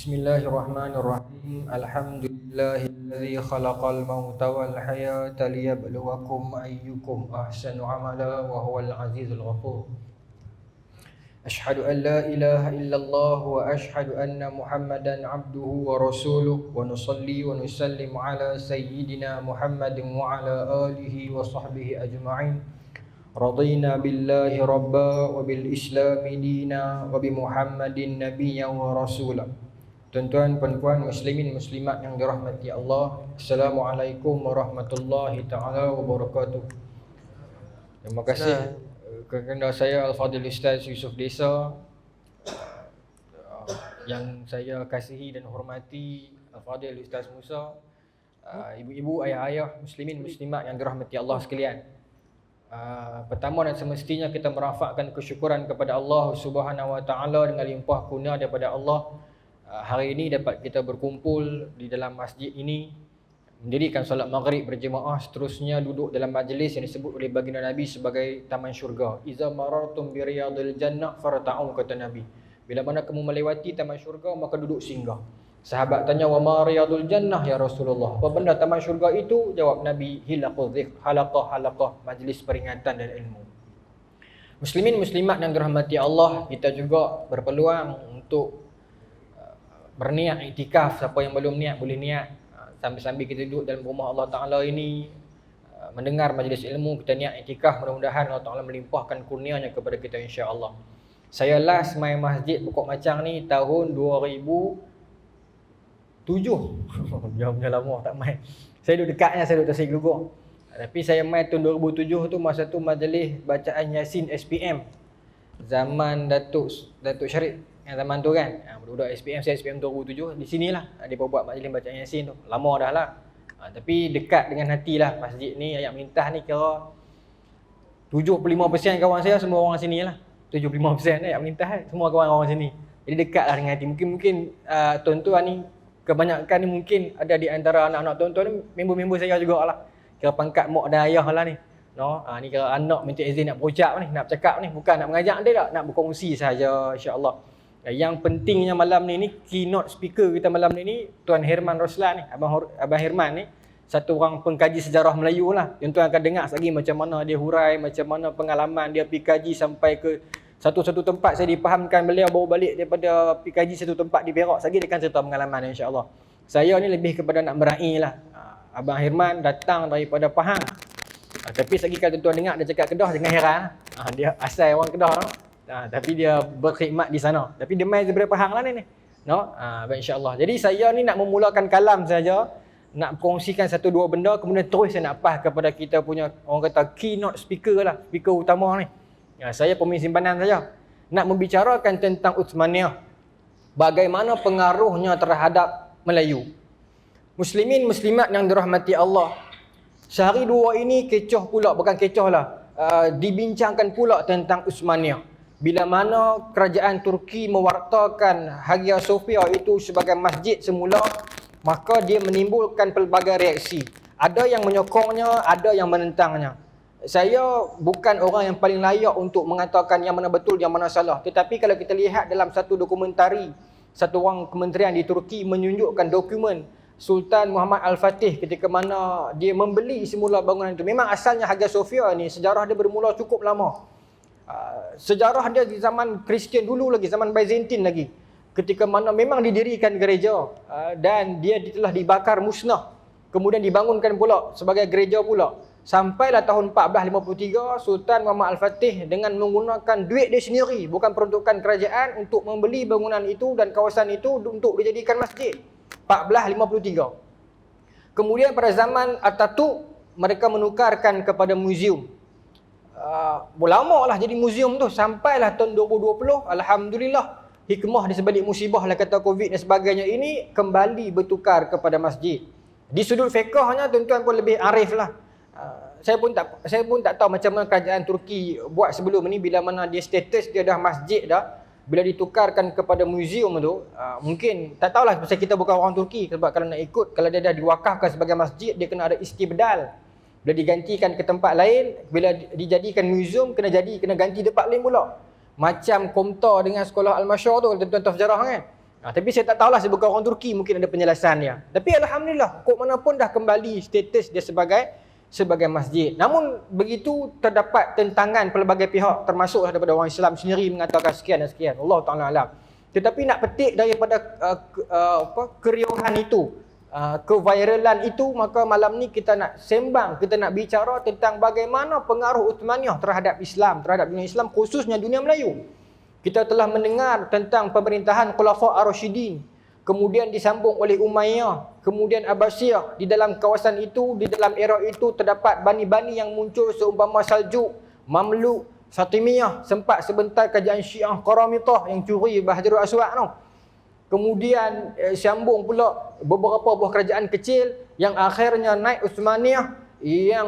Bismillahirrahmanirrahim. Alhamdulillahilladzi khalaqal mauta wal hayata liyabluwakum ayyukum ahsanu amala wa huwal azizul ghafur. Ashhadu an la ilaha illallah wa ashhadu anna Muhammadan abduhu wa rasuluh wa nusalli wa nusallim ala sayyidina Muhammadin wa ala alihi wa sahbihi ajma'in. Radina billahi rabba wa bil islami dina wa bi Muhammadin nabiyyan wa rasulah. Tuan-tuan, puan-puan, muslimin, muslimat yang dirahmati Allah, Assalamualaikum warahmatullahi ta'ala wabarakatuh. Terima kasih kepada saya Al-Fadhil Ustaz Yusuf Desa, yang saya kasihi dan hormati Al-Fadhil Ustaz Musa, ibu-ibu, ayah-ayah, muslimin, muslimat yang dirahmati Allah sekalian. Pertama dan semestinya kita merafakkan kesyukuran kepada Allah Subhanahu wa taala dengan limpah kurnia daripada Allah. Hari ini dapat kita berkumpul di dalam masjid ini, mendirikan solat maghrib berjemaah, seterusnya duduk dalam majlis yang disebut oleh baginda Nabi sebagai taman syurga. Iza marartum bi riyadil jannah farta'u, kata Nabi. Bila mana kamu melewati taman syurga, maka duduk singgah. Sahabat tanya, wa ma riyadul jannah ya Rasulullah? Apa benda taman syurga itu? Jawab Nabi, hilaqul dzikr, halaqah, majlis peringatan dan ilmu. Muslimin muslimat yang dirahmati Allah, kita juga berpeluang untuk berniat iktikaf. Siapa yang belum niat boleh niat. Sambil-sambil kita duduk dalam rumah Allah Ta'ala ini, mendengar majlis ilmu, kita niat iktikaf. Mudah-mudahan Allah Ta'ala melimpahkan kurnianya kepada kita insya-Allah. Saya last main masjid Pokok Macang ni tahun 2007. Jauhnya lama tak main. Saya duduk dekatnya, saya duduk Tasik Gelugor. Tapi saya main tahun 2007 tu, masa tu majlis bacaan Yasin SPM. Zaman Datuk Syarif yang zaman tu kan. Budak-budak SPM, saya SPM 2007. Di sinilah dia buat majlis bacaan Yasin tu. Lama dah lah. Tapi dekat dengan hati lah masjid ni. Ayat Mintah ni kira 75% kawan saya semua orang sini lah. 75% Ayat Mintah semua kawan orang sini. Jadi dekat lah dengan hati. Mungkin tuan-tuan ni, kebanyakan ni mungkin ada di antara anak-anak tuan-tuan ni member-member saya jugalah. Kira pangkat mak dan ayah lah ni. No, ni kira anak minta izin nak berucap ni, nak bercakap ni, bukan nak mengajak dia tak, nak berkongsi saja insya-Allah. Yang pentingnya malam ni keynote speaker kita malam ni Tuan Herman Roslan ni, Abang Herman ni, satu orang pengkaji sejarah Melayu lah. Tuan-tuan akan dengar lagi macam mana dia hurai, macam mana pengalaman dia pergi kaji sampai ke satu-satu tempat. Saya dipahamkan beliau baru balik daripada pergi kaji satu tempat di Perak. Lagi dia akan cerita pengalaman insya-Allah. Saya ni lebih kepada nak meraih lah. Abang Herman datang daripada Pahang. Tapi lagi kalau tuan dengar dia cakap Kedah, jangan heran. Dia asal orang Kedah. Tapi dia berkhidmat di sana. Tapi dia main daripada Pahang lah ni. No? InsyaAllah. Jadi saya ni nak memulakan kalam saja. Nak kongsikan satu dua benda. Kemudian terus saya nak pas kepada kita punya, orang kata keynote speaker lah. Speaker utama ni. Saya pemimpin simpanan saja. Nak membicarakan tentang Uthmaniyah. Bagaimana pengaruhnya terhadap Melayu. Muslimin muslimat yang dirahmati Allah. Sehari dua ini kecoh pula, bukan kecoh lah. Dibincangkan pula tentang Uthmaniyah. Bila mana kerajaan Turki mewartakan Hagia Sophia itu sebagai masjid semula, maka dia menimbulkan pelbagai reaksi. Ada yang menyokongnya, ada yang menentangnya. Saya bukan orang yang paling layak untuk mengatakan yang mana betul, yang mana salah. Tetapi kalau kita lihat dalam satu dokumentari, satu orang kementerian di Turki menunjukkan dokumen Sultan Muhammad Al-Fatih ketika mana dia membeli semula bangunan itu. Memang asalnya Hagia Sophia ni, sejarah dia bermula cukup lama. Sejarah dia di zaman Kristian dulu lagi, zaman Byzantine lagi. Ketika mana memang didirikan gereja dan dia telah dibakar musnah. Kemudian dibangunkan pula sebagai gereja pula. Sampailah tahun 1453, Sultan Muhammad Al-Fatih dengan menggunakan duit dia sendiri, bukan peruntukan kerajaan, untuk membeli bangunan itu dan kawasan itu untuk dijadikan masjid. 1453. Kemudian pada zaman Atatürk, mereka menukarkan kepada muzium. Lama lah jadi muzium tu. Sampailah tahun 2020, Alhamdulillah, hikmah di sebalik musibah lah kata Covid dan sebagainya ini, kembali bertukar kepada masjid. Di sudut fiqahnya tuan-tuan pun lebih arif lah. Saya pun tak tahu macam mana kerajaan Turki buat sebelum ni, bila mana dia status dia dah masjid dah. Bila ditukarkan kepada muzium tu, mungkin tak tahulah, pasal kita bukan orang Turki. Sebab kalau nak ikut, kalau dia dah diwakafkan sebagai masjid, dia kena ada istibdal. Bila digantikan ke tempat lain, bila dijadikan muzium, kena ganti tempat lain pula. Macam Komtar dengan sekolah Al-Masyar tu, tuan-tuan tahu sejarah kan. Tapi saya tak tahulah sebagai orang Turki mungkin ada penjelasannya. Tapi alhamdulillah, kok mana pun dah kembali status dia sebagai masjid. Namun begitu terdapat tentangan pelbagai pihak termasuk daripada orang Islam sendiri mengatakan sekian dan sekian. Allah Taala alam. Tetapi nak petik daripada keriuhan itu, keviralan itu, maka malam ni kita nak sembang, kita nak bicara tentang bagaimana pengaruh Uthmaniyah terhadap Islam, terhadap dunia Islam, khususnya dunia Melayu. Kita telah mendengar tentang pemerintahan Khulafa' Ar-Rasyidin, kemudian disambung oleh Umayyah, kemudian Abbasiyah. Di dalam kawasan itu, di dalam era itu terdapat bani-bani yang muncul seumpama Saljuk, Mamluk, Fatimiyah, sempat sebentar kerajaan Syiah Qaramitah yang curi Bahajarul Aswad tu. Kemudian sambung pula beberapa buah kerajaan kecil yang akhirnya naik Uthmaniyah yang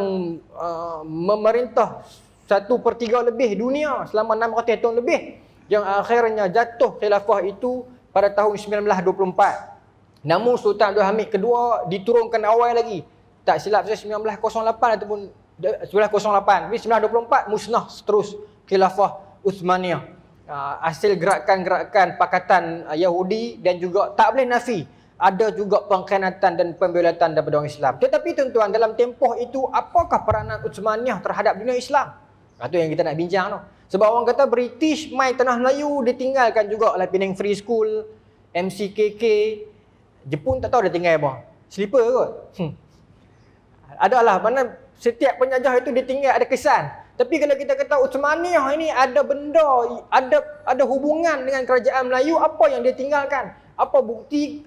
memerintah 1/3 lebih dunia selama 600 tahun lebih, yang akhirnya jatuh khilafah itu pada tahun 1924. Namun Sultan Abdul Hamid kedua diturunkan awal lagi. Tak silap saya 1908 ataupun 1908. Tapi 1924 musnah terus khilafah Uthmaniyah. Hasil gerakan-gerakan pakatan Yahudi, dan juga tak boleh nafi ada juga pengkhianatan dan pembelatan daripada orang Islam. Tetapi tuan-tuan, dalam tempoh itu apakah peranan Uthmaniyah terhadap dunia Islam? Itu yang kita nak bincang tu. Sebab orang kata British mai tanah Melayu, dia tinggalkan juga oleh Penang Free School, MCKK. Jepun tak tahu dia tinggal apa. Slipper kot. Adalah mana setiap penjajah itu dia tinggal ada kesan. Tapi kalau kita kata Uthmaniyah ini ada benda, ada hubungan dengan kerajaan Melayu, apa yang dia tinggalkan? Apa bukti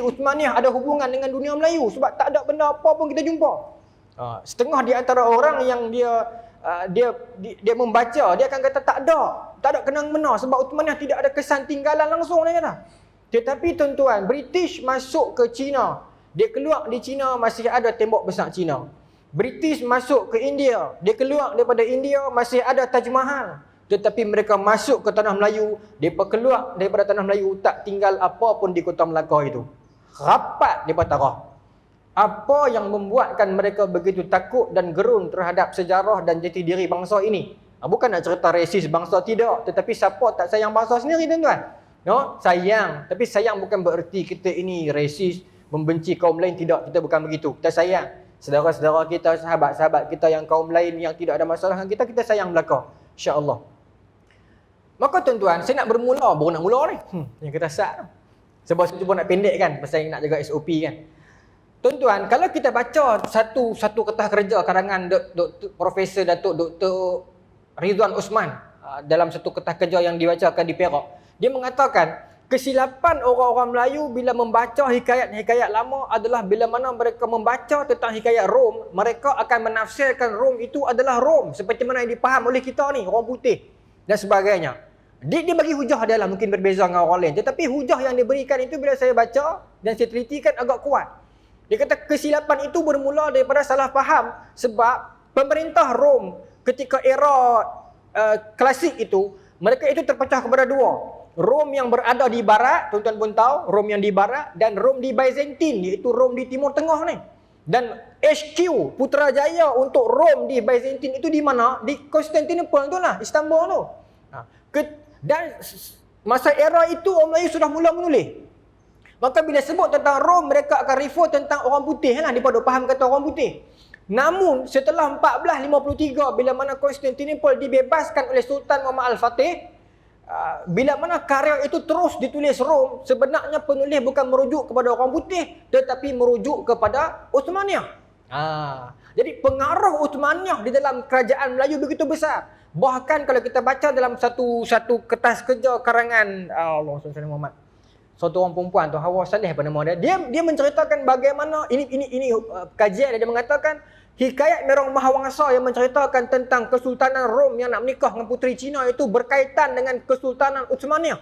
Uthmaniyah ada hubungan dengan dunia Melayu? Sebab tak ada benda apa pun kita jumpa. Setengah di antara orang yang dia membaca, dia akan kata tak ada kenang-mena sebab Uthmaniyah tidak ada kesan tinggalan langsung, dia kata. Tetapi tuan-tuan, British masuk ke China, dia keluar di China masih ada tembok besar China. British masuk ke India, dia keluar daripada India masih ada Taj Mahal. Tetapi mereka masuk ke tanah Melayu, mereka keluar daripada tanah Melayu tak tinggal apa pun di kota Melaka itu. Rapat mereka tarah. Apa yang membuatkan mereka begitu takut dan gerun terhadap sejarah dan jati diri bangsa ini? Bukan nak cerita resis bangsa, tidak. Tetapi siapa tak sayang bangsa sendiri, tuan-tuan? No? Sayang. Tapi sayang bukan bererti kita ini resis, membenci kaum lain. Tidak, kita bukan begitu. Kita sayang saudara-saudara kita, sahabat-sahabat kita yang kaum lain yang tidak ada masalah dengan kita, kita sayang belaka. InsyaAllah. Maka tuan-tuan, saya nak baru nak mula ni. Yang kita sat. Sebab saya cuba nak pendek kan, pasal nak jaga SOP kan. Tuan-tuan, kalau kita baca satu kertas kerja karangan Profesor Datuk Dr. Ridwan Osman dalam satu kertas kerja yang dibacakan di Perak, dia mengatakan kesilapan orang-orang Melayu bila membaca hikayat-hikayat lama adalah bila mana mereka membaca tentang hikayat Rom, mereka akan menafsirkan Rom itu adalah Rom seperti mana yang dipaham oleh kita ni, orang putih dan sebagainya. Dia bagi hujah dia lah mungkin berbeza dengan orang lain, tetapi hujah yang diberikan itu bila saya baca dan saya telitikan agak kuat. Dia kata kesilapan itu bermula daripada salah faham sebab pemerintah Rom ketika era klasik itu, mereka itu terpecah kepada dua. Rom yang berada di barat, tuan-tuan pun tahu, Rom yang di barat, dan Rom di Byzantine, iaitu Rom di Timur Tengah ni. Dan HQ Putrajaya untuk Rom di Byzantine itu di mana? Di Constantinople tu lah, Istanbul tu. Dan masa era itu orang Melayu sudah mula menulis. Maka bila sebut tentang Rom, mereka akan refer tentang orang putih lah, mereka faham kata orang putih. Namun setelah 1453, bila mana Constantinople dibebaskan oleh Sultan Muhammad Al-Fatih, bila mana karya itu terus ditulis Rom, sebenarnya penulis bukan merujuk kepada orang putih, tetapi merujuk kepada Uthmaniyah. Jadi pengaruh Uthmaniyah di dalam kerajaan Melayu begitu besar. Bahkan kalau kita baca dalam satu kertas kerja karangan Allah SWT Muhammad, satu orang perempuan tu, Hawa Saleh apa nama dia, dia menceritakan bagaimana ini kajian dia mengatakan hikayat Merong Mahawangsa yang menceritakan tentang Kesultanan Rom yang nak menikah dengan puteri Cina itu berkaitan dengan Kesultanan Uthmaniyah.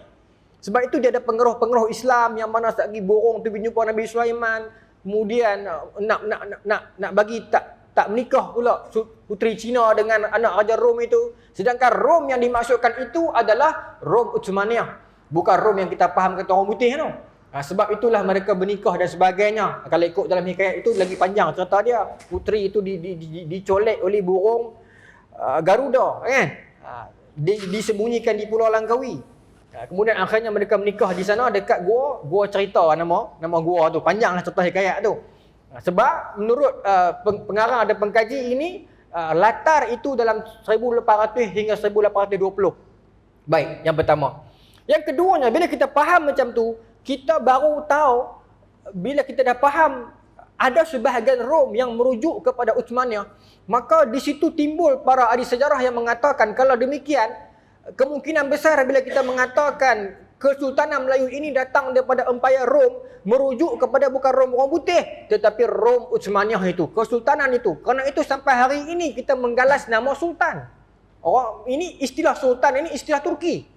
Sebab itu dia ada pengaruh-pengaruh Islam yang mana lagi borong tu jumpa Nabi Sulaiman, kemudian nak bagi tak menikah pula puteri Cina dengan anak Raja Rom itu. Sedangkan Rom yang dimaksudkan itu adalah Rom Uthmaniyah, bukan Rom yang kita faham kata orang putih tu. Sebab itulah mereka bernikah dan sebagainya. Kalau ikut dalam hikayat itu lagi panjang cerita dia. Puteri itu dicolek oleh burung Garuda kan. Disembunyikan di Pulau Langkawi. Kemudian akhirnya mereka menikah di sana dekat gua cerita nama gua tu. Panjanglah cerita hikayat tu. Sebab menurut pengarang ada pengkaji ini, latar itu dalam 1800 hingga 1820. Baik, yang pertama. Yang keduanya, bila kita faham macam tu, kita baru tahu, bila kita dah faham ada sebahagian Rom yang merujuk kepada Uthmaniyah, maka di situ timbul para ahli sejarah yang mengatakan kalau demikian, kemungkinan besar bila kita mengatakan Kesultanan Melayu ini datang daripada Empayar Rom, merujuk kepada bukan Rom orang putih, tetapi Rom Uthmaniyah itu, Kesultanan itu. Kerana itu sampai hari ini kita menggalas nama Sultan. Ini istilah Sultan, ini istilah Turki.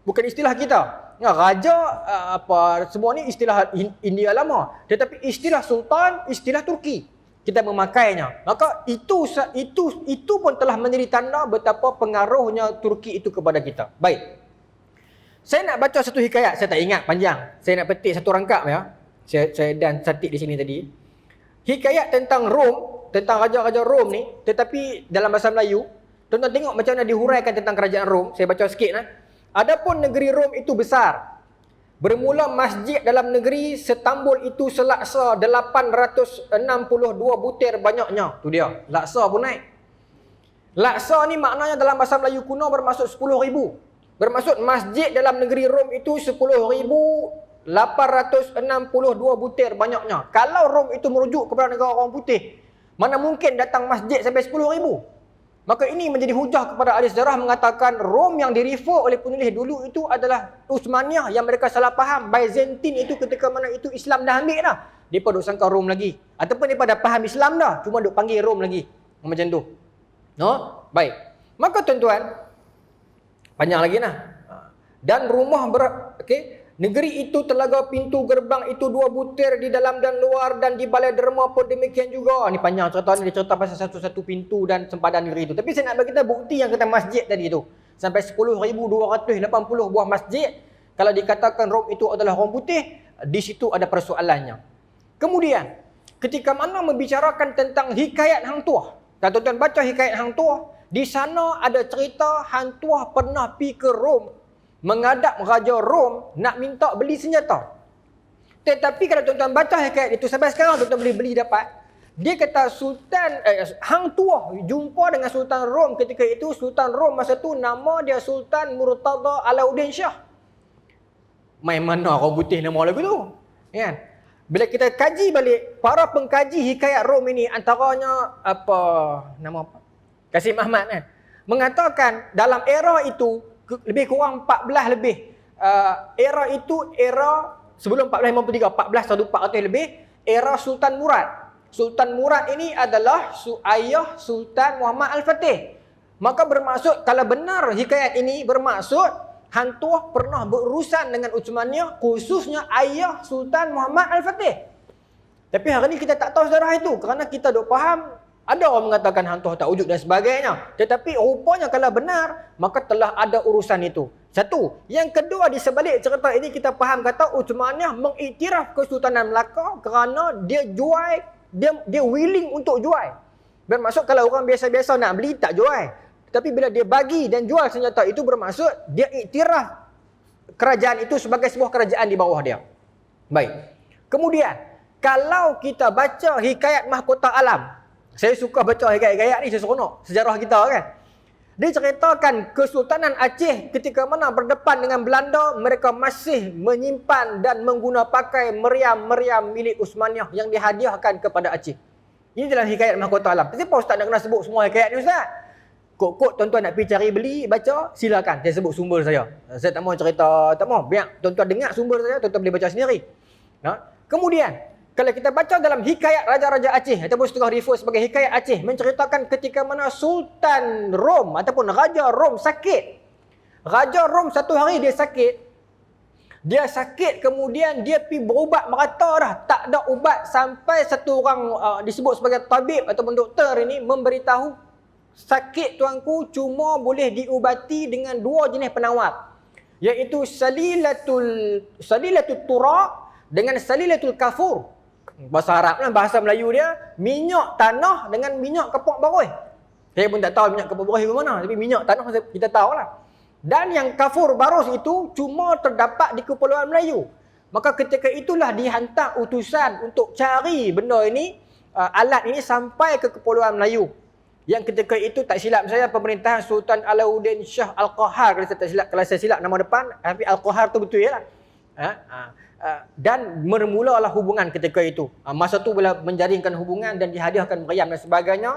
Bukan istilah kita. Ya, raja semua ni istilah India lama. Tetapi istilah Sultan, istilah Turki. Kita memakainya. Maka itu pun telah menjadi tanda betapa pengaruhnya Turki itu kepada kita. Baik. Saya nak baca satu hikayat, saya tak ingat panjang. Saya nak petik satu rangkap ya. Saya dan cantik di sini tadi. Hikayat tentang Rom, tentang raja-raja Rom ni, tetapi dalam bahasa Melayu. Tuan-tuan tengok macam mana dihuraikan tentang kerajaan Rom. Saya baca sikit lah. Adapun negeri Rom itu besar. Bermula masjid dalam negeri setambul itu selaksa 862 butir banyaknya. Tu dia. Laksa pun naik. Laksa ni maknanya dalam bahasa Melayu kuno bermaksud 10,000. Bermaksud masjid dalam negeri Rom itu 10,862 butir banyaknya. Kalau Rom itu merujuk kepada negara orang putih, mana mungkin datang masjid sampai 10,000? Maka ini menjadi hujah kepada ahli sejarah mengatakan Rom yang direfer oleh penulis dulu itu adalah Uthmaniyah yang mereka salah faham. Byzantine itu ketika mana itu Islam dah ambil dah. Mereka duk sangka Rom lagi. Ataupun mereka dah faham Islam dah, cuma duk panggil Rom lagi. Macam tu. No? Baik. Maka tuan-tuan, panjang lagi nah. Dan rumah negeri itu telaga pintu gerbang itu 2 butir di dalam dan luar, dan di balai derma pun demikian juga. Ni panjang cerita ni, dia cerita pasal satu-satu pintu dan sempadan negeri itu. Tapi saya nak bagi kita bukti yang kata masjid tadi tu. Sampai 10,280 buah masjid. Kalau dikatakan Rom itu adalah orang putih, di situ ada persoalannya. Kemudian, ketika mana membicarakan tentang hikayat Hang Tuah. Kalau tuan-tuan baca hikayat Hang Tuah, di sana ada cerita Hang Tuah pernah pergi ke Rom, menghadap Raja Rom nak minta beli senjata. Tetapi kalau tuan-tuan baca hikayat itu, sampai sekarang tuan-tuan boleh beli dapat. Dia kata Hang Tuah jumpa dengan Sultan Rom ketika itu. Sultan Rom masa tu nama dia Sultan Murtada Alauddin Shah. Main mana orang putih nama lagu tu? Kan? Bila kita kaji balik, para pengkaji hikayat Rom ini, antaranya nama apa? Kasim Ahmad kan, mengatakan dalam era itu lebih kurang 14 lebih. Era itu era sebelum 1453, 1400 lebih, era Sultan Murad. Sultan Murad ini adalah ayah Sultan Muhammad Al-Fatih. Maka bermaksud, kalau benar hikayat ini bermaksud Hang Tuah pernah berurusan dengan Uthmaniyah, khususnya ayah Sultan Muhammad Al-Fatih. Tapi hari ini kita tak tahu sejarah itu kerana kita duk faham ada orang mengatakan Hang Tuah tak wujud dan sebagainya. Tetapi rupanya kalau benar, maka telah ada urusan itu. Satu. Yang kedua, di sebalik cerita ini kita faham kata Uthmaniyah mengiktiraf Kesultanan Melaka kerana dia jual, dia willing untuk jual. Bermaksud kalau orang biasa-biasa nak beli tak jual. Tapi bila dia bagi dan jual senjata itu, bermaksud dia iktiraf kerajaan itu sebagai sebuah kerajaan di bawah dia. Baik. Kemudian, kalau kita baca hikayat Mahkota Alam, saya suka baca hikayat-hikayat ni, saya seronok sejarah kita kan. Dia ceritakan Kesultanan Aceh ketika mana berdepan dengan Belanda, mereka masih menyimpan dan mengguna pakai meriam-meriam milik Uthmaniyah yang dihadiahkan kepada Aceh. Ini dalam hikayat Mahkota Alam. Kenapa Ustaz nak kena sebut semua hikayat ni Ustaz? Kok tuan-tuan nak pergi cari beli, baca, silakan. Saya sebut sumber saya. Saya tak mau cerita, tak mau. Biar tuan-tuan dengar sumber saya, tuan-tuan boleh baca sendiri. Kemudian, kalau kita baca dalam hikayat Raja-Raja Aceh, ataupun setengah refer sebagai hikayat Aceh, menceritakan ketika mana Sultan Rom ataupun Raja Rom sakit. Raja Rom satu hari dia sakit. Dia sakit, kemudian dia pergi berubat merata dah. Tak ada ubat sampai satu orang disebut sebagai tabib ataupun doktor ini memberitahu, sakit tuanku cuma boleh diubati dengan 2 jenis penawar. Iaitu salilatul tura dengan salilatul kafur. Bahasa Arab lah, bahasa Melayu dia minyak tanah dengan minyak kepak baruih. Saya pun tak tahu minyak kepak baruih ke mana, tapi minyak tanah kita tahu lah. Dan yang kafur barus itu cuma terdapat di Kepulauan Melayu. Maka ketika itulah dihantar utusan untuk cari benda ini, alat ini sampai ke Kepulauan Melayu. Yang ketika itu tak silap saya pemerintahan Sultan Alauddin Shah Al-Qahar, kalau saya silap nama depan, tapi Al-Qahar tu betul ya lah. Dan bermulalah hubungan ketika itu. Masa tu bila menjaringkan hubungan dan dihadiahkan meriam dan sebagainya,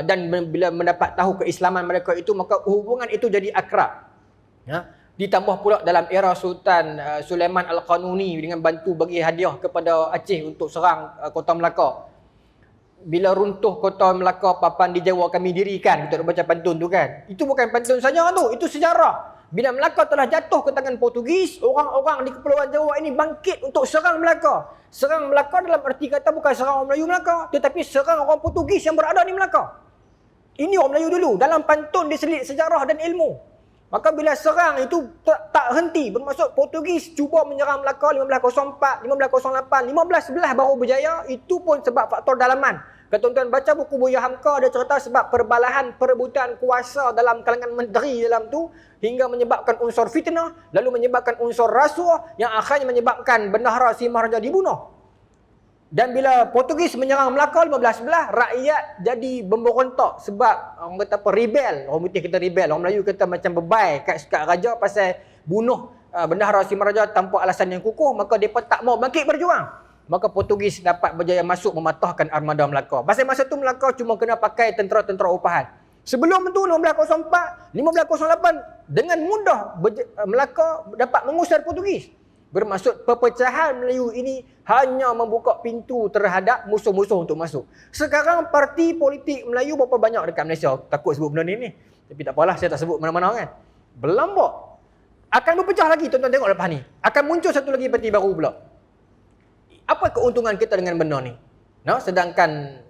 dan bila mendapat tahu keislaman mereka itu, maka hubungan itu jadi akrab. Ditambah pula dalam era Sultan Sulaiman Al-Qanuni dengan bantu bagi hadiah kepada Aceh untuk serang Kota Melaka. Bila runtuh Kota Melaka, papan di Jawa kami dirikan, kita baca pantun tu kan. Itu bukan pantun saja tu, itu sejarah. Bila Melaka telah jatuh ke tangan Portugis, orang-orang di Kepulauan Jawa ini bangkit untuk serang Melaka. Serang Melaka dalam arti kata bukan serang orang Melayu Melaka, tetapi serang orang Portugis yang berada di Melaka. Ini orang Melayu dulu, dalam pantun diselit sejarah dan ilmu. Maka bila serang itu tak henti, bermaksud Portugis cuba menyerang Melaka 1504, 1508, 1511 baru berjaya. Itu pun sebab faktor dalaman. Kalau tuan-tuan baca buku Buya Hamka, dia cerita sebab perbalahan perebutan kuasa dalam kalangan menteri dalam tu hingga menyebabkan unsur fitnah, lalu menyebabkan unsur rasuah yang akhirnya menyebabkan Bendahara Si Maharaja dibunuh. Dan bila Portugis menyerang Melaka 1511, rakyat jadi memberontak sebab orang kata apa, rebel. Orang putih kata rebel, orang Melayu kata macam bebai kat raja pasal bunuh Bendahara Si Maharaja tanpa alasan yang kukuh, maka mereka tak mau bangkit berjuang. Maka Portugis dapat berjaya masuk mematahkan armada Melaka. Pasal masa tu Melaka cuma kena pakai tentera-tentera upahan. Sebelum itu 1504, 1508 dengan mudah Melaka dapat mengusir Portugis. Bermaksud perpecahan Melayu ini hanya membuka pintu terhadap musuh-musuh untuk masuk. Sekarang parti politik Melayu berapa banyak dekat Malaysia? Takut sebut benda ni. Tapi tak apalah, saya tak sebut mana-mana kan. Berlambak. Akan berpecah lagi, tuan-tuan tengok lepas ni. Akan muncul satu lagi parti baru pula. Apa keuntungan kita dengan benda ni? No? Sedangkan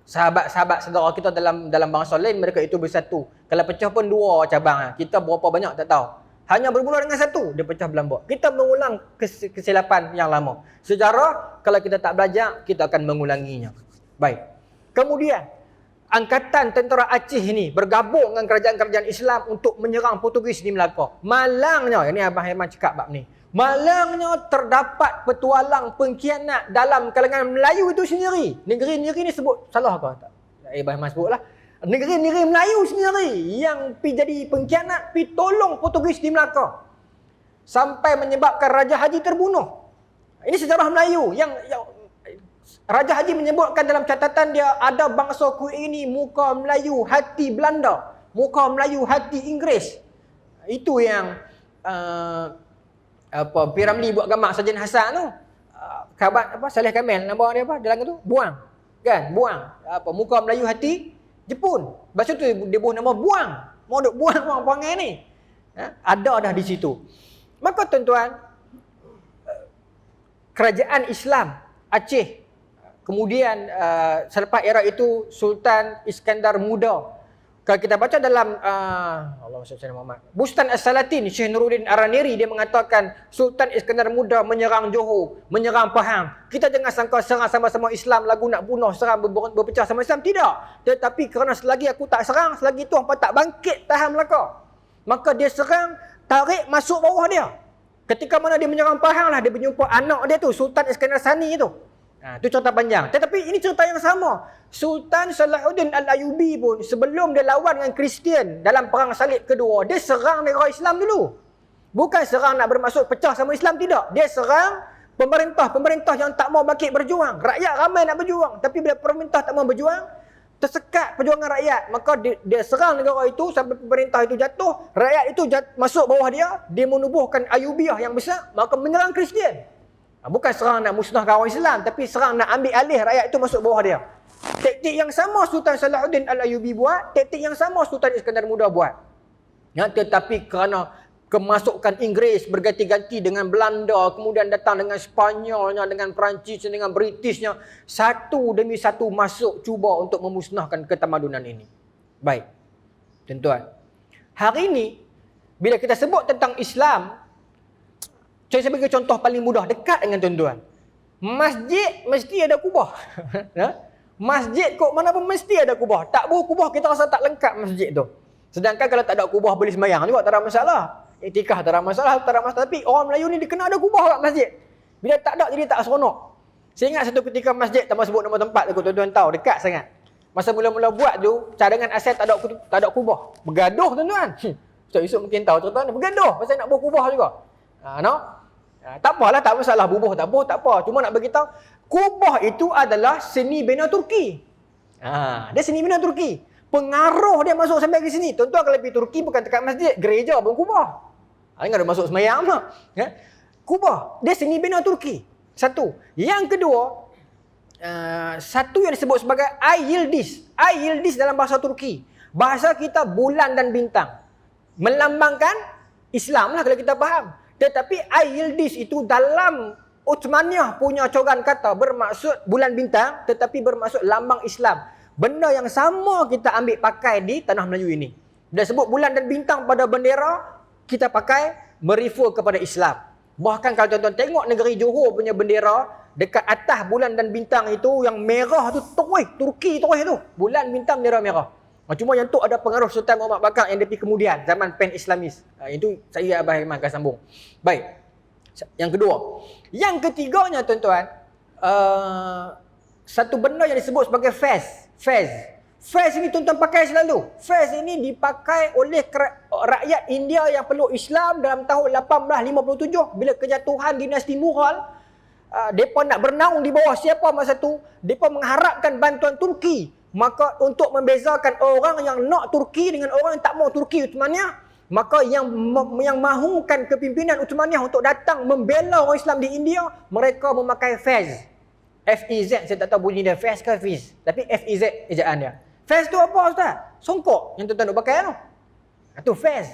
sahabat-sahabat saudara kita dalam bangsa lain, mereka itu bersatu. Kalau pecah pun dua cabang. Kita berapa banyak tak tahu. Hanya bermula dengan satu, dia pecah belambak. Kita mengulang kesilapan yang lama. Sejarah, kalau kita tak belajar, kita akan mengulanginya. Baik. Kemudian, Angkatan Tentera Aceh ini bergabung dengan kerajaan-kerajaan Islam untuk menyerang Portugis di Melaka. Malangnya, ini Abang Herman cakap bab ni. Malangnya terdapat petualang pengkhianat dalam kalangan Melayu itu sendiri. Negeri-negeri ni sebut salah ke tak? Abang Herman sebut lah. Negeri-negeri Melayu sendiri yang jadi pengkhianat, pi tolong Portugis di Melaka. Sampai menyebabkan Raja Haji terbunuh. Ini sejarah Melayu yang Raja Haji menyebutkan dalam catatan dia, ada bangsa ku ini muka Melayu hati Belanda, muka Melayu hati Inggeris. Itu yang Piramli buat gambar Sarjan Hasan tu. Khabat Saleh Kamil, nama dia apa dalam tu? Buang. Kan? Buang. Muka Melayu hati Jepun. Lepas tu dia buat nama Buang. Mau duk buang orang perangai ni. Ada dah di situ. Maka tuan-tuan, kerajaan Islam Aceh, kemudian selepas era itu Sultan Iskandar Muda. Kalau kita baca dalam Allahumma shalli ala Muhammad, Bustan As-Salatin, Syekh Nuruddin Araniri, dia mengatakan Sultan Iskandar Muda menyerang Johor, menyerang Pahang. Kita jangan sangka serang sama-sama Islam, lagu nak bunuh, serang berpecah sama Islam. Tidak. Tetapi kerana selagi aku tak serang, selagi tu hampa tak bangkit tahan Melaka, maka dia serang, tarik masuk bawah dia. Ketika mana dia menyerang Pahang lah, dia berjumpa anak dia tu, Sultan Iskandar Sani tu. Itu cerita panjang. Tetapi ini cerita yang sama. Sultan Salahuddin Al-Ayyubi pun sebelum dia lawan dengan Kristian dalam perang salib kedua, dia serang negara Islam dulu. Bukan serang nak bermaksud pecah sama Islam, tidak. Dia serang pemerintah yang tak mau bangkit berjuang. Rakyat ramai nak berjuang, tapi bila pemerintah tak mau berjuang, tersekat perjuangan rakyat. Maka dia serang negara itu sampai pemerintah itu jatuh, rakyat itu masuk bawah dia menubuhkan Ayyubiyah yang besar, maka menyerang Kristian. Bukan serang nak musnahkan orang Islam, tapi serang nak ambil alih rakyat itu masuk bawah dia. Taktik yang sama Sultan Salahuddin Al-Ayyubi buat, taktik yang sama Sultan Iskandar Muda buat. Tetapi kerana kemasukan Inggeris berganti-ganti dengan Belanda, kemudian datang dengan Spanyolnya, dengan Perancisnya, dengan Britishnya, satu demi satu masuk cuba untuk memusnahkan ketamadunan ini. Baik, tuan-tuan. Hari ini, bila kita sebut tentang Islam, saya bagi contoh paling mudah, dekat dengan tuan-tuan. Masjid mesti ada kubah. Masjid kok mana pun mesti ada kubah. Tak berkubah kita rasa tak lengkap masjid tu. Sedangkan kalau tak ada kubah boleh sembahyang juga tak ada masalah. Iktikaf tak ada masalah, tak ada masalah. Tapi orang Melayu ni dia kena ada kubah kat masjid. Bila tak ada jadi tak seronok. Saya ingat satu ketika masjid, tak mahu sebut nama tempat tu, tuan-tuan tahu, dekat sangat. Masa mula-mula buat tu, cadangan asal tak ada kubah. Bergaduh tuan-tuan. So, esok mungkin tahu cerita ni. Bergaduh pasal nak buat kubah juga. Tak apalah, tak masalah bubuh tak bubuh tak apa. Cuma nak beritahu, kubah itu adalah seni bina Turki. Dia seni bina Turki. Pengaruh dia masuk sampai ke sini. Tuan-tuan kalau pergi Turki bukan dekat masjid, gereja pun kubah. Dia ada masuk semayang tak? Kubah, dia seni bina Turki. Satu. Yang kedua, satu yang disebut sebagai Ay Yıldız. Ay Yıldız dalam bahasa Turki. Bahasa kita bulan dan bintang. Melambangkan Islam lah kalau kita faham. Tetapi Ay Yıldız itu dalam Uthmaniyah punya coran kata bermaksud bulan bintang, tetapi bermaksud lambang Islam. Benda yang sama kita ambil pakai di tanah Melayu ini. Dia sebut bulan dan bintang pada bendera, kita pakai merefer kepada Islam. Bahkan kalau tuan-tuan tengok negeri Johor punya bendera, dekat atas bulan dan bintang itu yang merah tu terus, Turki terus tu. Bulan bintang bendera merah. Cuma yang tu ada pengaruh Sultan Muhammad Bakar yang lebih kemudian, zaman Pan-Islamis. Itu saya Abah Iman akan sambung. Baik. Yang kedua. Yang ketiganya tuan-tuan, satu benda yang disebut sebagai fez. Fez ini tuan-tuan pakai selalu. Fez ini dipakai oleh rakyat India yang peluk Islam dalam tahun 1857 bila kejatuhan dinasti Mughal. Mereka nak bernaung di bawah siapa masa tu? Mereka mengharapkan bantuan Turki. Maka untuk membezakan orang yang nak Turki dengan orang yang tak mau Turki Uthmaniyah, maka yang mahukan kepimpinan Uthmaniyah untuk datang membela orang Islam di India, mereka memakai fez. F-E-Z, saya tak tahu bunyi dia fez ke fiz, tapi F-E-Z ejaan dia. Fez tu apa Ustaz? Songkok yang tuan-tuan nak pakai tu. Itu fez.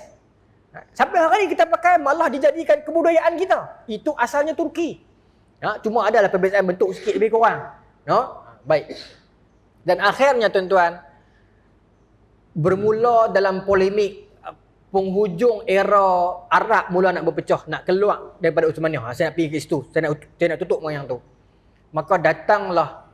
Sampai hari ni kita pakai malah dijadikan kebudayaan kita. Itu asalnya Turki. Cuma adalah perbezaan bentuk sikit lebih kurang. Baik. Dan akhirnya tuan-tuan, bermula dalam polemik penghujung era Arab mula nak berpecah, nak keluar daripada Uthmaniyah. Saya nak pergi ke situ, saya nak tutup moyang tu. Maka datanglah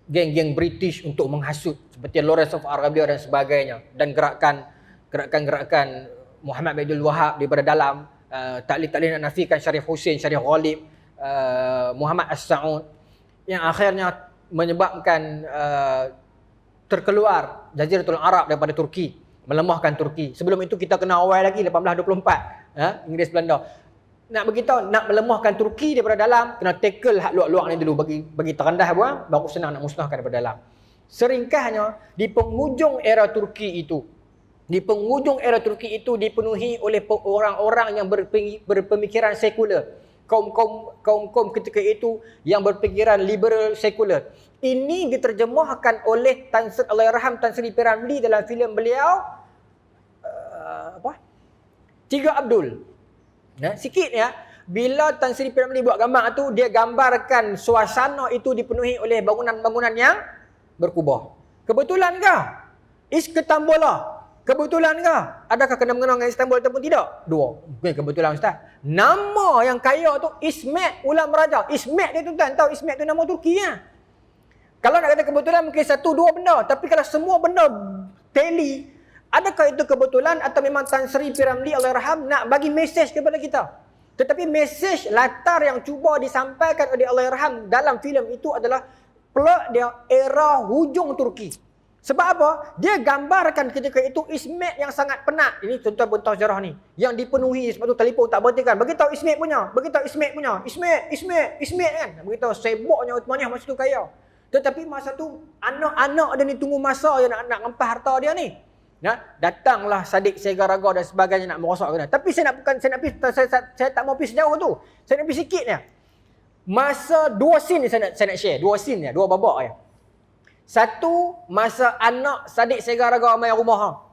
geng-geng British untuk menghasut seperti Lawrence of Arabia dan sebagainya, dan gerakan Muhammad bin Abdul Wahab daripada dalam, tak boleh nak nafikan Syarif Hussein, Syarif Ghalib, Muhammad As-Sa'ud, yang akhirnya menyebabkan terkeluar Jaziratul Arab daripada Turki, melemahkan Turki. Sebelum itu kita kena awal lagi 1824, Inggeris Belanda. Nak beritahu, nak melemahkan Turki daripada dalam, kena tackle hak luar-luar ni dulu, bagi terendah buang, baru senang nak musnahkan daripada dalam. Seringkahnya di penghujung era Turki itu, dipenuhi oleh orang-orang yang berpemikiran sekular. Kaum ketika itu yang berfikiran liberal sekular. Ini diterjemahkan oleh Allahyarham Tan Sri P. Ramlee dalam filem beliau Tiga Abdul. Sikit ya, bila Tan Sri P. Ramlee buat gambar tu, dia gambarkan suasana itu dipenuhi oleh bangunan-bangunan yang berkubah. Kebetulan ke? Iskandar. Kebetulan ke? Adakah kena mengenal dengan Istanbul ataupun tidak? Dua. Bukan kebetulan Ustaz. Nama yang kaya tu Ismet Ulam Raja. Ismet dia tuan-tuan tahu, Ismet tu nama Turki ya. Kalau nak kata kebetulan mungkin satu dua benda, tapi kalau semua benda tally, adakah itu kebetulan atau memang Tan Sri P. Ramlee Allahyarham nak bagi mesej kepada kita? Tetapi mesej latar yang cuba disampaikan oleh Allahyarham dalam filem itu adalah plot dia era hujung Turki. Sebab apa? Dia gambarkan ketika itu Ismet yang sangat penat. Ini tuan-tuan pun tahu sejarah ni. Yang dipenuhi, sebab tu telefon tak berhentikan. Beritahu Ismet punya. Ismet kan. Beritahu sibuknya Uthmaniyah masa tu kaya. Tetapi masa tu anak-anak dia ni tunggu masa yang nak ngempas harta dia ni. Datanglah Sadiq Segaraga dan sebagainya nak merosak kena. Tapi saya tak mau pergi sejauh tu. Saya nak pergi sikit ni. Masa dua scene ni saya nak share. Dua scene ni, dua babak ya. Satu, masa anak Sadiq Segaraga main rumah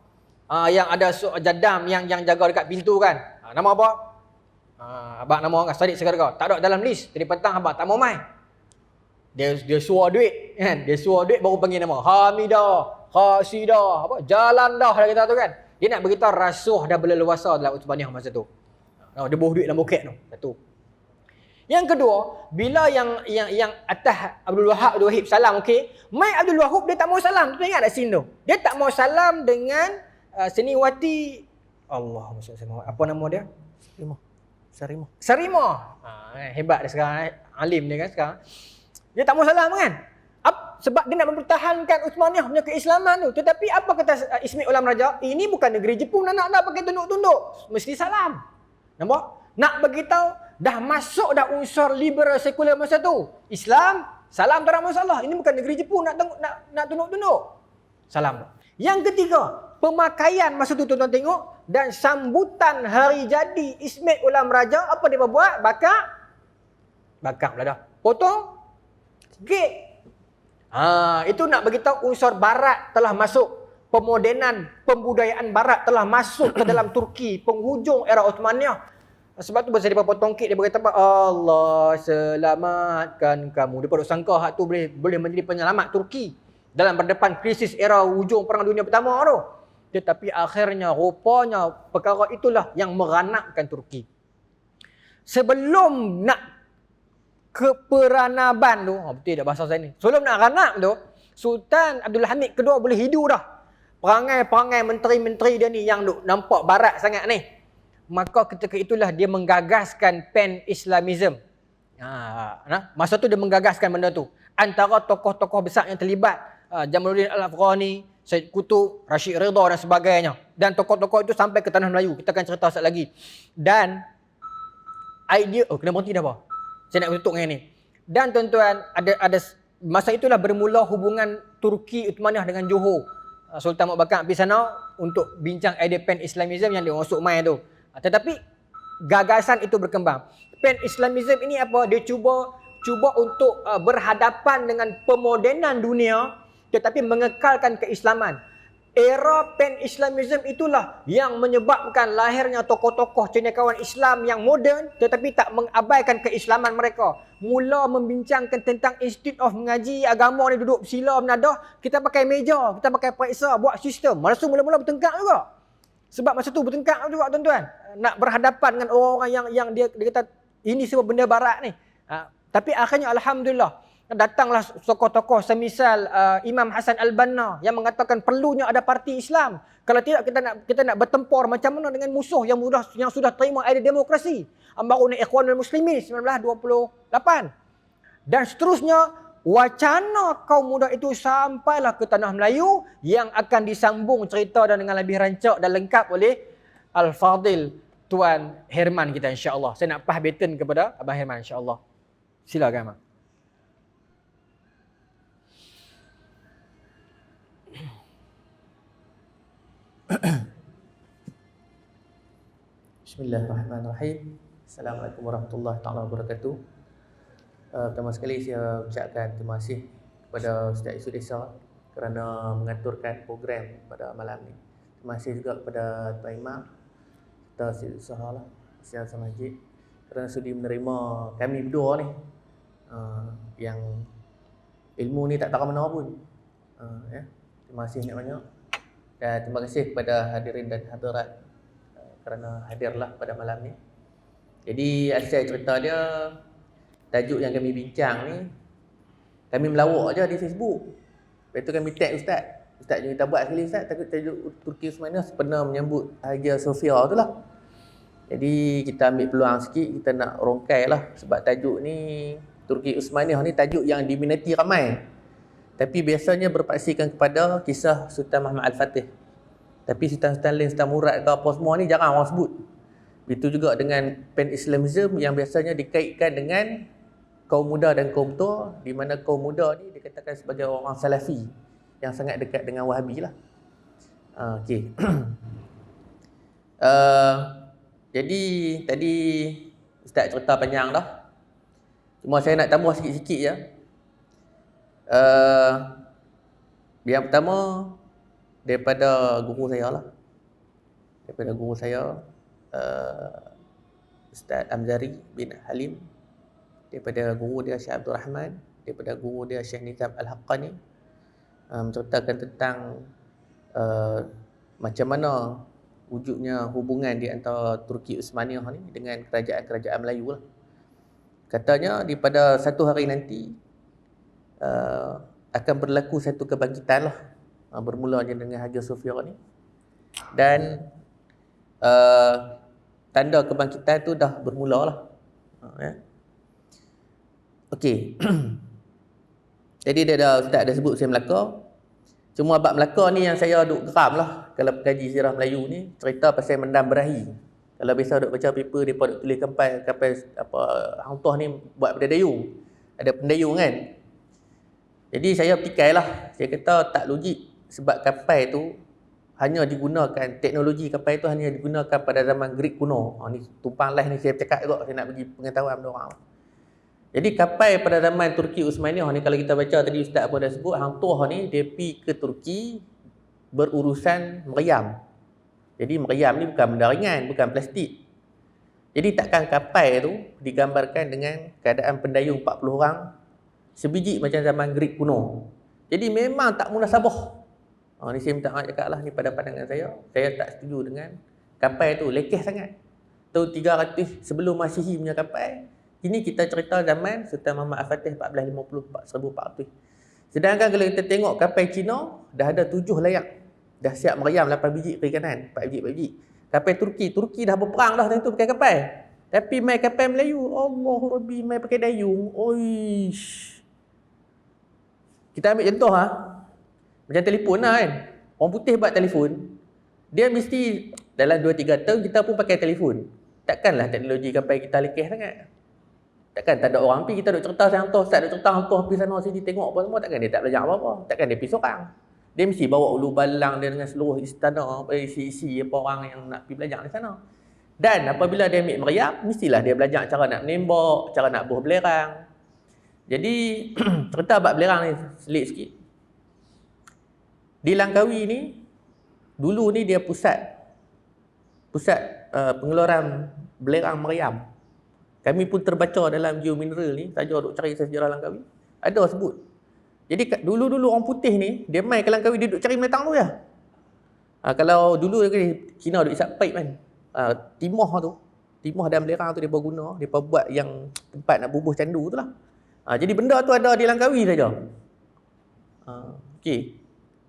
yang ada jadam yang jaga dekat pintu kan. Nama apa? Abang nama orang Sadiq Segaraga. Tak ada dalam list. Tadi petang abang tak mau main. Dia suruh duit kan. Dia suruh duit baru panggil nama. Hamidah, Khasidah, jalan dah kita tu kan. Dia nak beritahu rasuh dah berleluasa dalam Uthmaniyah masa tu. Dia bawa duit dalam bukit tu. Satu. Yang kedua, bila yang atas Abdul Wahab salam, okey. Mai Abdul Wahab dia tak mau salam. Tu ingat tak scene tu? Dia tak mau salam dengan Seniwati Allahumma salli alaihi wasallam. Apa nama dia? Sarimo. Hebat dia sekarang. Alim dia kan sekarang. Dia tak mau salam kan? Sebab dia nak mempertahankan Uthmaniyah punya keislaman tu. Tetapi apa kata Ismail Ulam Raja? Ini bukan negeri Jepun, nak pakai tunduk-tunduk. Mesti salam. Nampak? Nak beritahu dah masuk dah unsur liberal sekular masa tu. Islam, salam tak ada masalah. Ini bukan negeri Jepun nak tunduk-tunduk. Salam. Yang ketiga, pemakaian masa tu tuan-tuan tengok dan sambutan hari jadi Ismail Ulam Raja, apa dia buat? Bakar pula dah. Potong gate. Itu nak beritahu unsur barat telah masuk, pemodenan, pembudayaan barat telah masuk ke dalam Turki, penghujung era Uthmaniyah. Sebab tu bila dia potong kek, dia berkata Allah selamatkan kamu. Dia perlu sangka hak tu boleh menjadi penyelamat Turki dalam berdepan krisis era hujung Perang Dunia Pertama tu. Tetapi akhirnya rupanya perkara itulah yang meranakkan Turki. Sebelum nak keperanaban tu, betul tak bahasa saya ni? Sebelum nak ranak tu, Sultan Abdul Hamid kedua boleh hidup dah. Perangai-perangai menteri-menteri dia ni yang duk nampak barat sangat ni. Maka ketika itulah dia menggagaskan pan-Islamism. Masa tu dia menggagaskan benda tu. Antara tokoh-tokoh besar yang terlibat, Jamaluddin Al-Afghani, Syed Qutb, Rashid Ridha dan sebagainya. Dan tokoh-tokoh itu sampai ke tanah Melayu. Kita akan cerita sekejap lagi. Dan idea, kena berhenti dah apa? Saya nak tutup dengan ini. Dan tuan-tuan, ada masa itulah bermula hubungan Turki Uthmaniyah dengan Johor. Sultan Mahmud Bakar pergi sana untuk bincang idea pan-Islamism yang dia masuk main tu. Tetapi gagasan itu berkembang. Pan-Islamism ini apa? Dia cuba untuk berhadapan dengan pemodenan dunia tetapi mengekalkan keislaman. Era pan-Islamism itulah yang menyebabkan lahirnya tokoh-tokoh cendekiawan Islam yang moden tetapi tak mengabaikan keislaman mereka. Mula membincangkan tentang institut of mengaji agama ni, duduk bersila menadah, kita pakai meja, kita pakai periksa, buat sistem. Masa mula-mula bertengkar juga. Sebab masa tu bertengkar juga tuan-tuan. Nak berhadapan dengan orang-orang yang dia kata ini semua benda barat ni. Tapi akhirnya alhamdulillah datanglah tokoh-tokoh semisal Imam Hasan Al-Banna yang mengatakan perlunya ada parti Islam. Kalau tidak kita nak bertempur macam mana dengan musuh yang sudah terima idea demokrasi. Baru ni Ikhwanul Muslimin 1928. Dan seterusnya wacana kaum muda itu sampailah ke tanah Melayu yang akan disambung cerita dan dengan lebih rancak dan lengkap oleh Al-Fadil Tuan Herman kita insya-Allah. Saya nak pass baton kepada Abang Herman insya-Allah. Silakan Abang. Bismillahirrahmanirrahim. Assalamualaikum warahmatullahi taala wabarakatuh. Pertama sekali saya ucapkan terima kasih kepada Ustaz Yusof Desa kerana mengaturkan program pada malam ni. Terima kasih juga kepada Tuan Imam serta Syed Usaha Syed Samajid kerana sudi menerima kami berdua ni yang ilmu ni tak tahu mana pun. Terima kasih banyak. Dan terima kasih kepada hadirin dan hadirat kerana hadirlah pada malam ni. Jadi asal cerita dia, tajuk yang kami bincang ni, kami melawak je di Facebook. Lepas tu kami tag Ustaz. Ustaz kita buat sekali Ustaz, tajuk Turki Uthmaniyah pernah menyambut Hagia Sophia tu lah. Jadi kita ambil peluang sikit, kita nak rongkai lah. Sebab tajuk ni, Turki Uthmaniyah ni tajuk yang diminati ramai. Tapi biasanya berpaksikan kepada kisah Sultan Muhammad Al-Fatih. Tapi Sultan-Sultan lain, Sultan Murad ke apa semua ni jarang orang sebut. Begitu juga dengan pan-Islamism yang biasanya dikaitkan dengan kaum muda dan kaum tua, di mana kaum muda ni dikatakan sebagai orang Salafi yang sangat dekat dengan Wahabi lah. Okey. Jadi tadi Ustaz cerita panjang dah. Cuma saya nak tambah sikit-sikit je. Yang pertama daripada guru saya lah. Daripada guru saya Ustaz Amzari bin Halim, daripada guru dia Syekh Abdul Rahman, daripada guru dia Syekh Nizam Al-Haqqani, menceritakan tentang macam mana wujudnya hubungan di antara Turki Uthmaniyah ni dengan kerajaan-kerajaan Melayu lah. Katanya di pada satu hari nanti akan berlaku satu kebangkitan lah, bermulanya dengan Hagia Sophia ni. dan tanda kebangkitan tu dah bermula lah. Ya. Okey. Jadi Ustaz dah sebut saya Melaka. Cuma bab Melaka ni yang saya duk geram lah kalau pekaji sirah Melayu ni, cerita pasal mendam berahi. Kalau biasa duk baca paper depa duk tulis kapal apa hang tuah ni buat pada dayung. Ada pendayung kan. Jadi saya fikirlah, saya kata tak logik sebab kapal tu hanya digunakan, teknologi kapal itu hanya digunakan pada zaman Greek kuno. Ni tumpang live ni saya cakap juga, saya nak bagi pengetahuan pada orang. Jadi kapal pada zaman Turki Uthmaniyah ni, kalau kita baca tadi Ustaz pun dah sebut, hang tuah ni dia pergi ke Turki berurusan meriam. Jadi meriam ni bukan benda ringan, bukan plastik. Jadi takkan kapal tu digambarkan dengan keadaan pendayung 40 orang sebiji macam zaman Greek kuno. Jadi memang tak munasabah. Ni saya minta maaf cakap lah, ni pada pandangan saya tak setuju dengan kapal tu, lekeh sangat. Tahun 300 sebelum Masihi punya kapal. Ini kita cerita zaman Sultan Muhammad Al-Fatih 1450 1400. Sedangkan kalau kita tengok kapal Cina dah ada 7 layak. Dah siap meriam 8 biji kiri kanan, 4 biji. Kapal Turki dah berperang dah tentu pakai kapal. Tapi mai kapal Melayu, Allahu Rabbi, mai pakai dayung. Oish. Kita ambil contoh macam telefon lah kan. Orang putih buat telefon, dia mesti dalam 2-3 tahun kita pun pakai telefon. Takkanlah teknologi kapal kita lekeh sangat. Takkan tak ada orang pergi, kita duk cerita hantar, Ustaz duk cerita hantar pergi sana sini tengok apa semua, takkan dia tak belajar apa-apa. Takkan dia pergi seorang. Dia mesti bawa ulu balang dia dengan seluruh istana, isi-isi apa orang yang nak pergi belajar di sana. Dan apabila dia ambil meriam, mestilah dia belajar cara nak menembak, cara nak buh belerang. Jadi cerita bab belerang ni selit sikit. Di Langkawi ni, dulu ni dia pusat pengeluaran belerang meriam. Kami pun terbaca dalam geomineral ni, saja duk cari sejarah Langkawi, ada sebut. Jadi dulu-dulu orang putih ni, dia mai ke Langkawi, dia duk cari meletang tu je. Kalau dulu Cina duk isap pipe kan, timah dan belerang tu dia guna, dia buat yang tempat nak bubuh candu tu lah. Jadi benda tu ada di Langkawi saja. Okey.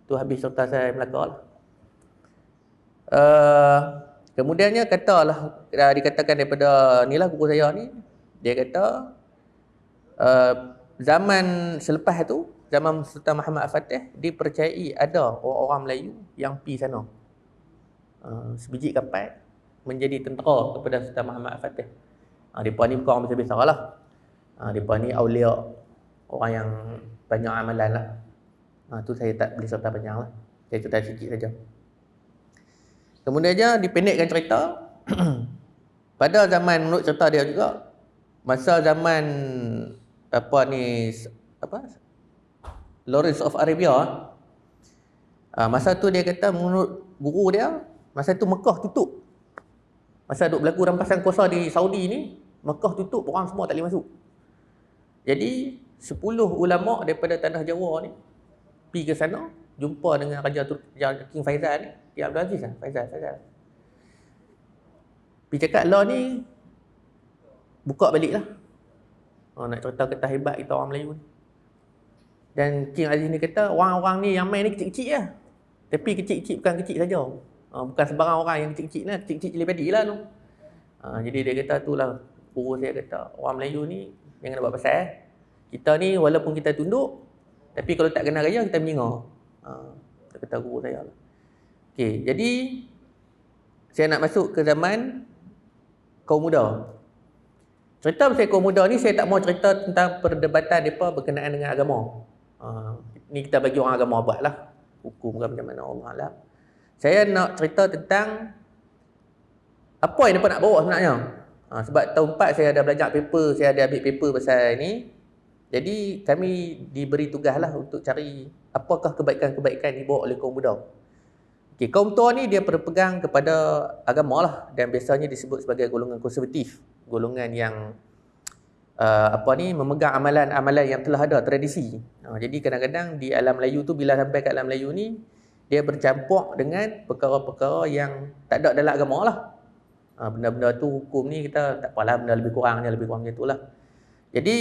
Tu habis cerita saya Melaka lah. Kemudiannya katalah, dikatakan daripada ni lah guru saya ni, dia kata zaman selepas tu, zaman Sultan Muhammad Al-Fatih, dipercayai ada orang-orang Melayu yang pergi sana. Sebiji kapal menjadi tentera kepada Sultan Muhammad Al-Fatih. Mereka ni bukan orang biasa-biasa lah. Mereka ni awliya, orang yang banyak amalan lah. Tu saya tak boleh cerita panjang lah. Saya cerita sikit saja. Kemudiannya dipendekkan cerita. Pada zaman, menurut cerita dia juga, masa zaman Lawrence of Arabia, masa tu dia kata menurut guru dia, masa tu Mekah tutup. Masa duk berlaku rampasan kuasa di Saudi ni, Mekah tutup, orang semua tak boleh masuk. Jadi 10 ulama daripada tanah Jawa ni pergi ke sana, jumpa dengan Raja King Faizal ni, King Abdul Aziz lah, Faizal. Pergi cakap, lah ni buka balik lah. Nak cerita kata hebat kita orang Melayu ni. Dan King Aziz ni kata, orang-orang ni yang main ni kecil-kecil lah. Tapi kecil-kecil bukan kecil saja. Bukan sebarang orang yang kecil-kecil lah, kecil-kecil cili padi lah tu. Jadi dia kata tu lah, guru saya kata, orang Melayu ni jangan nak buat pasal. Kita ni walaupun kita tunduk, tapi kalau tak kena raya, kita menyengah. Dia kata guru saya lah. Okey, jadi saya nak masuk ke zaman kaum muda. Cerita pasal kaum muda ni, saya tak mau cerita tentang perdebatan mereka berkenaan dengan agama. Ni kita bagi orang agama buat lah. Hukum ke macam mana, Allah lah. Saya nak cerita tentang apa yang mereka nak bawa sebenarnya. Sebab tahun 4 saya ada belajar paper, saya ada ambil paper pasal ni. Jadi kami diberi tugas lah untuk cari apakah kebaikan-kebaikan dibawa oleh kaum muda. Okay, kaum tua ni dia berpegang kepada agama lah, dan biasanya disebut sebagai golongan konservatif, golongan yang memegang amalan-amalan yang telah ada, tradisi. Jadi kadang-kadang di alam Melayu tu, bila sampai ke alam Melayu ni, dia bercampur dengan perkara-perkara yang tak ada dalam agama lah. Benda-benda tu hukum ni kita tak apalah, benda lebih kurang macam tu lah. Jadi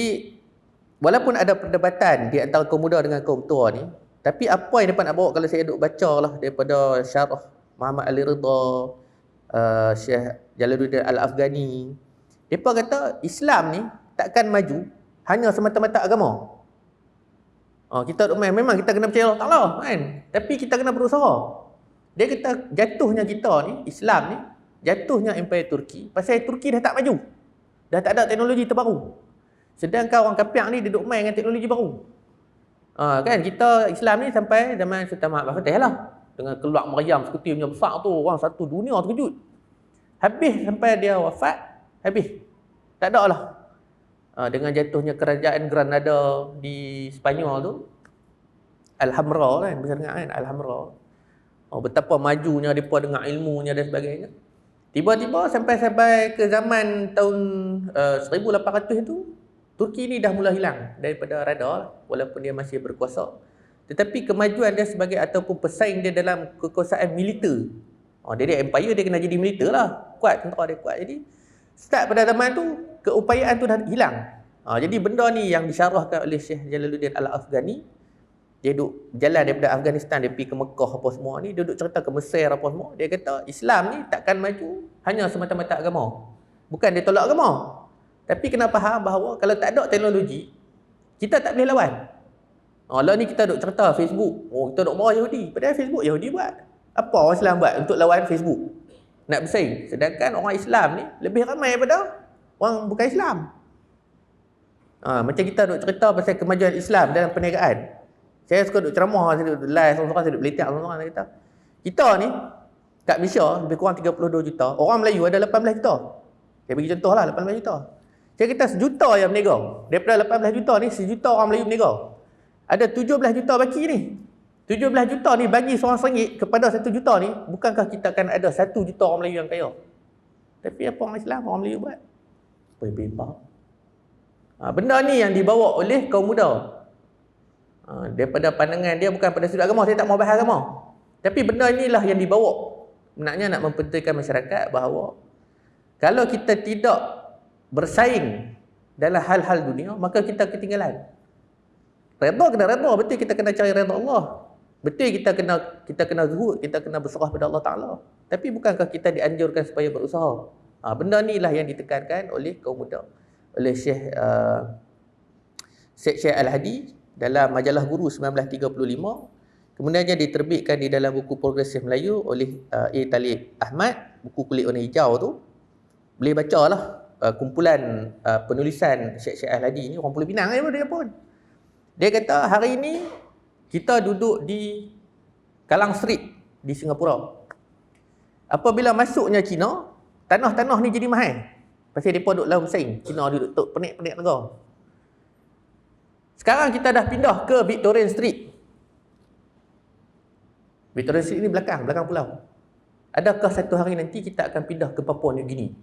walaupun ada perdebatan di antara kaum muda dengan kaum tua ni, tapi apa yang mereka nak bawa, kalau saya duk baca lah daripada syarah Muhammad Ali Ridha, Syekh Jalaluddin Al-Afghani. Mereka kata Islam ni takkan maju hanya semata-mata agama. Kita memang kita kena percaya Allah Ta'ala kan, tapi kita kena berusaha. Dia kata jatuhnya kita ni, Islam ni, jatuhnya Empire Turki pasal Turki dah tak maju, dah tak ada teknologi terbaru. Sedangkan orang kafir ni dia duk main dengan teknologi baru. Kan kita Islam ni sampai zaman Sultan Mahmud Fatih lah, dengan keluar meriam sekuti punya besar tu, orang satu dunia terkejut. Habis sampai dia wafat, habis. Tak ada lah. Dengan jatuhnya kerajaan Granada di Sepanyol tu, Alhambra kan, bisa dengar kan, Alhambra. Betapa majunya mereka dengan ilmunya dan sebagainya. Tiba-tiba sampai ke zaman tahun 1800 itu, Turki ni dah mula hilang daripada radar walaupun dia masih berkuasa. Tetapi kemajuan dia sebagai ataupun pesaing dia dalam kekuasaan militer. Dia empire, dia kena jadi militer lah. Kuat, tentera dia kuat. Jadi start pada zaman tu, keupayaan tu dah hilang. Jadi benda ni yang disyarahkan oleh Syekh Jalaluddin Al-Afghani. Dia duduk jalan daripada Afghanistan, dia pergi ke Mekah apa semua ni, dia duduk cerita ke Mesir apa semua. Dia kata Islam ni takkan maju hanya semata-mata agama. Bukan dia tolak agama, tapi kena faham bahawa kalau tak ada teknologi, kita tak boleh lawan. Lah ni kita duduk cerita Facebook, kita duduk marah Yahudi. Padahal Facebook Yahudi buat. Apa orang Islam buat untuk lawan Facebook? Nak bersaing. Sedangkan orang Islam ni lebih ramai daripada orang bukan Islam. Macam kita duk cerita pasal kemajuan Islam dalam perniagaan. Saya suka duk ceramah, saya duk live, seorang-seorang saya duk beletak, seorang-seorang kata. Kita ni kat Malaysia lebih kurang 32 juta. Orang Melayu ada 18 juta. Saya bagi contoh lah 18 juta. Saya kata sejuta yang berniaga. Daripada 18 juta ni, sejuta orang Melayu berniaga. Ada 17 juta baki ni. 17 juta ni bagi seorang ringgit kepada 1 juta ni, bukankah kita akan ada 1 juta orang Melayu yang kaya? Tapi apa orang Islam, orang Melayu buat? Bebas. Benda ni yang dibawa oleh kaum muda. Daripada pandangan dia bukan pada sudut agama, saya tak mau bahas agama. Tapi benda inilah yang dibawa. Benarnya nak mempentingkan masyarakat bahawa kalau kita tidak bersaing dalam hal-hal dunia, maka kita ketinggalan. Redha kena redha, betul kita kena cari redha Allah. Betul kita kena zuhud, kita kena berserah pada Allah Ta'ala. Tapi bukankah kita dianjurkan supaya berusaha? Benda inilah yang ditekankan oleh kaum muda, oleh Syekh Al-Hadi dalam majalah Guru 1935. Kemudiannya diterbitkan di dalam buku Progresif Melayu oleh A. Talib Ahmad, buku kulit warna hijau tu. Boleh bacalah kumpulan penulisan Syekh Al-Hadi ni, orang Pulau Pinang dia pun. Dia kata hari ini kita duduk di Kalang Street di Singapura. Apabila masuknya Cina, tanah-tanah ni jadi mahal. Pasal mereka duduk dalam bersaing. Cina duduk penik-penik negara. Sekarang kita dah pindah ke Victorian Street. Victorian Street ni belakang pulau. Adakah satu hari nanti kita akan pindah ke Papua New Guinea?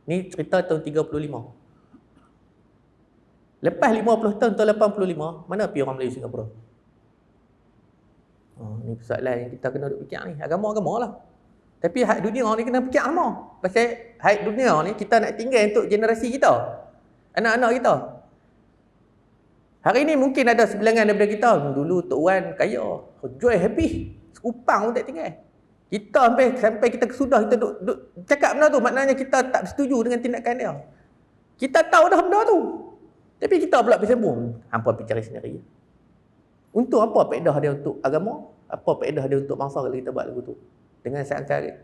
Ni cerita tahun 35. Lepas 50 tahun, tahun 85, mana pergi orang Melayu Singapura? Ni persoalan yang kita kena duk fikir ni. Agama-agama lah. Tapi hak dunia ni kena fikir sama. Pasal hak dunia ni kita nak tinggal untuk generasi kita, anak-anak kita. Hari ni mungkin ada sebilangan daripada kita, dulu Tok Wan kaya, jual habis, sekupang pun tak tinggal. Kita sampai kita kesudah, kita duk cakap benda tu, maknanya kita tak bersetuju dengan tindakan dia. Kita tahu dah benda tu, tapi kita pula pergi sembung. Hampa pergi cari sendiri. Untuk apa faedah dia untuk agama? Apa faedah dia untuk bangsa kalau kita buat lagu tu? Dengan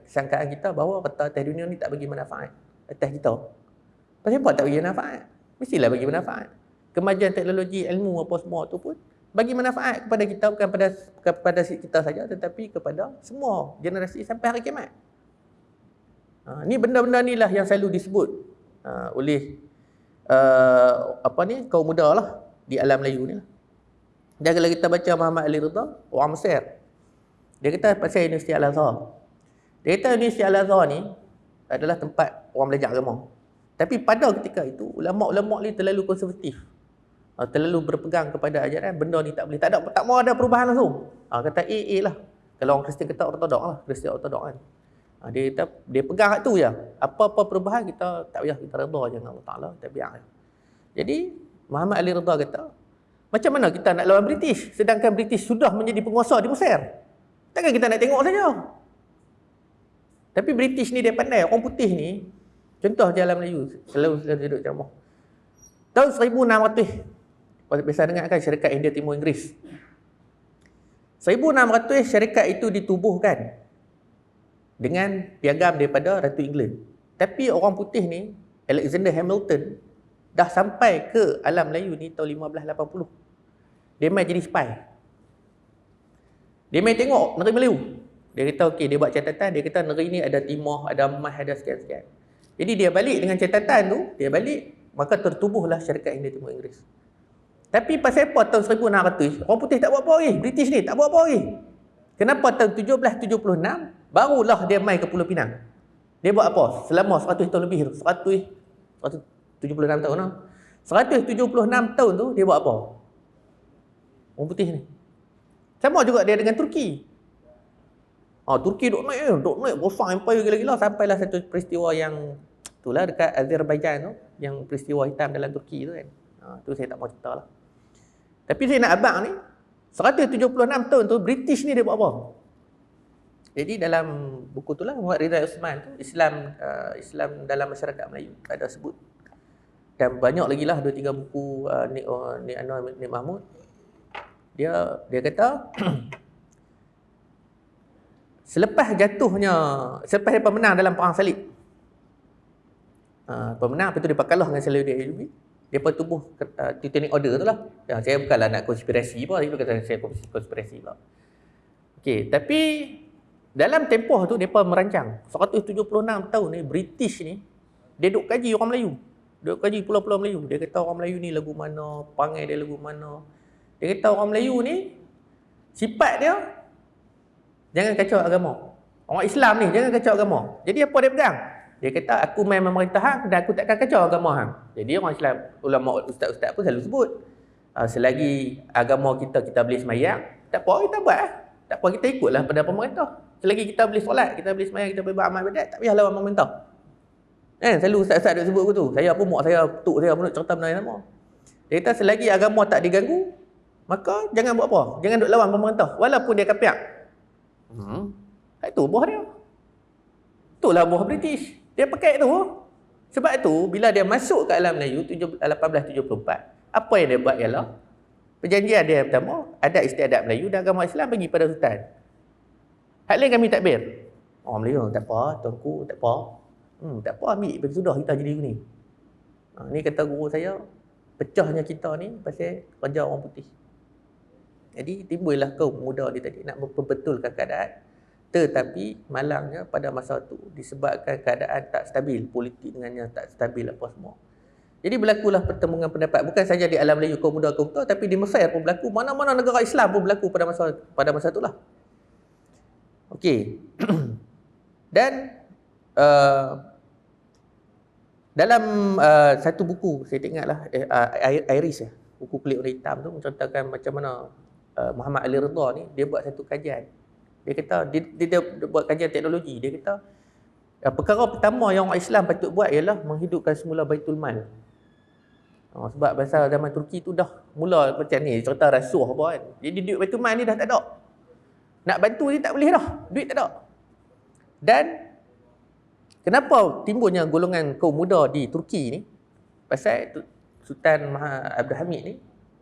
sangkaan kita bahawa peta atas dunia ni tak bagi manfaat atas kita. Pasal apa tak bagi manfaat? Mestilah bagi manfaat. Kemajuan teknologi, ilmu apa semua tu pun bagi manfaat kepada kita, bukan kepada kita saja, tetapi kepada semua generasi sampai hari kiamat. Ni benda-benda ni lah yang selalu disebut oleh kaum muda lah di alam Melayu ni lah. Dan kalau kita baca Muhammad Ali Ridha, orang Mesir, dia kata pasal Universiti Al-Azhar. Dia kata Universiti Al-Azhar ni adalah tempat orang belajar agama. Tapi pada ketika itu, ulama'-ulama' ni terlalu konservatif. Terlalu berpegang kepada ajaran, benda ni tak boleh. Tak mau ada perubahan langsung. Kata AA lah. Kalau orang Kristian kata ortodok lah, Kristian ortodok kan. Dia kata, dia pegang hak tu je. Apa-apa perubahan kita tak payah, kita redha je dengan Allah Ta'ala, kita biar. Jadi Muhammad Ali Ridha kata, macam mana kita nak lawan British sedangkan British sudah menjadi penguasa di Mesir? Takkan kita nak tengok saja. Tapi British ni dia pandai. Orang putih ni, contoh jalan Melayu, selalu duduk ceramah. Tahun 1600, biasa dengar kan syarikat India Timur Inggeris. 1600 syarikat itu ditubuhkan dengan piagam daripada Ratu England. Tapi orang putih ni, Alexander Hamilton, dah sampai ke alam Melayu ni tahun 1580. Dia main jadi spy. Dia main tengok negeri Melayu. Dia kata okey, dia buat catatan, dia kata negeri ni ada timah, ada emas, ada sekian-sekian. Jadi dia balik dengan catatan tu, dia balik, maka tertubuhlah syarikat India Timur Inggeris. Tapi pasal apa tahun 1600, orang putih tak buat apa lagi, British ni tak buat apa lagi. Kenapa tahun 1776 barulah dia mai ke Pulau Pinang? Dia buat apa? Selama 100 tahun lebih tu, 176 tahun lah. 176 tahun tu dia buat apa? Orang putih ni. Sama juga dia dengan Turki. Turki duk naik besar empire gila-gila sampailah satu peristiwa yang itulah dekat Azerbaijan tu, yang peristiwa hitam dalam Turki tu kan. Tu saya tak mau cerita lah. Tapi saya nak abang ni, 176 tahun tu British ni dia buat apa? Jadi dalam buku tu lah, Muhammad Ridha Osman tu, Islam dalam masyarakat Melayu ada sebut. Dan banyak lagi lah 2-3 buku Nik Anwar Nik Mahmud. Dia kata selepas dia menang dalam perang salib. Pemenang, lepas tu dia kalah dengan Salahuddin Ayyubi. Dia tubuh Teutonic Order tu lah. Saya bukanlah nak konspirasi pun, itu kata saya konspirasi pula. Okey, tapi dalam tempoh tu depa merancang 176 tahun ni British ni dia duk kaji orang Melayu. Dia kaji pulau-pulau Melayu. Dia kata orang Melayu ni lagu mana, perangai dia lagu mana. Dia kata orang Melayu ni sifat dia jangan kacau agama. Orang Islam ni jangan kacau agama. Jadi apa dia pegang? Dia kata aku main memerintah hang dan aku takkan kacau agama hang. Jadi orang Islam, ulama ustaz-ustaz pun selalu sebut, selagi agama kita boleh sembahyang, tak apa kita buat. Tak apa kita ikutlah pada pemerintah. Selagi kita boleh solat, kita boleh sembahyang, kita boleh beramal ibadat, tak payah lawan pemerintah. Selalu ustaz-ustaz duk sebut begitu. Saya pun mak saya, tok saya pun cerita benda yang sama. Dia kata selagi agama tak diganggu, maka jangan buat apa? Jangan duk lawan pemerintah walaupun dia kapiak. Itu buah dia. Itulah buah British. Dia pakai tu. Sebab tu bila dia masuk ke alam Melayu 1874, apa yang dia buat ialah perjanjian dia yang pertama, adat istiadat Melayu dan agama Islam bagi pada sultan. Hak lain kami takbir. Orang Melayu tak apa, tuanku tak apa. Tak apa, ambil bagi sudah kita jadi ni. Ni kata guru saya, pecahnya kita ni pasal kerja orang putih. Jadi timbullah kaum muda dia tadi nak memperbetulkan keadaan. Tetapi malangnya pada masa tu disebabkan keadaan tak stabil, politik dengannya tak stabil apa semua. Jadi berlakulah pertemuan pendapat bukan saja di alam Melayu kaum muda kaum tua, tapi di Mesir pun berlaku, mana-mana negara Islam pun berlaku pada masa itulah. Okey. Dan dalam satu buku saya ingatlah Iris buku kulit warna hitam tu menceritakan macam mana Muhammad Ali Ridha ni dia buat satu kajian. Dia kata dia buat kajian teknologi. Dia kata perkara pertama yang orang Islam patut buat ialah menghidupkan semula Baitul Mal. Sebab bahasa zaman Turki tu dah mula macam ni, cerita rasuah apa kan. Jadi duit Baitul Mal ni dah tak ada. Nak bantu ni tak boleh dah. Duit tak ada. Dan kenapa timbulnya golongan kaum muda di Turki ni? Pasal Sultan Abdul Hamid ni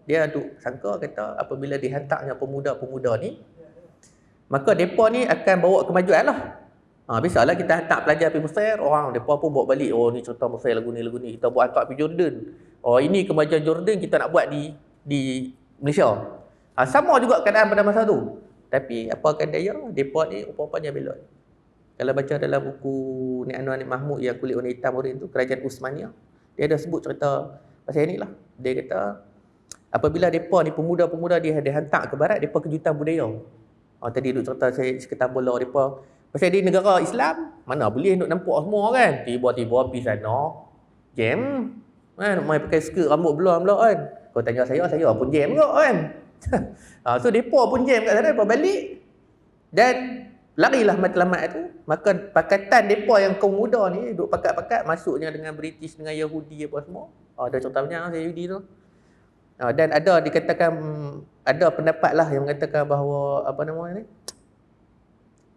dia duk sangka kata apabila dihantarnya pemuda-pemuda ni, maka mereka ni akan bawa kemajuan lah. Biasalah kita hantar pelajar pergi Mesir, orang mereka pun bawa balik, oh ni cerita Mesir lagu ni. Kita buat hantar pergi Jordan. Oh ini kemajuan Jordan kita nak buat di Malaysia. Sama juga keadaan pada masa tu. Tapi apa akan daya, mereka ni rupa-rupanya belot. Kalau baca dalam buku Nik Anwar Nik Mahmud yang kulit warna hitam orang tu, Kerajaan Uthmaniyah, dia ada sebut cerita pasal ni lah. Dia kata apabila mereka ni pemuda-pemuda dia hantar ke barat, mereka kejutan budaya. Tadi duk cerita saya sekitar bola mereka. Pasal di negara Islam, mana boleh duk nampak semua kan. Tiba-tiba pergi sana, jam. Main pakai skirt rambut belah kan. Kau tanya saya pun jam juga kan. So mereka pun jam kat sana, mereka balik. Dan larilah matlamat tu. Maka pakatan mereka yang kaum muda ni duk pakat-pakat masuknya dengan British, dengan Yahudi apa semua. Ada cerita banyak Yahudi tu. Dan ada dikatakan, ada pendapat lah yang mengatakan bahawa apa nama ni,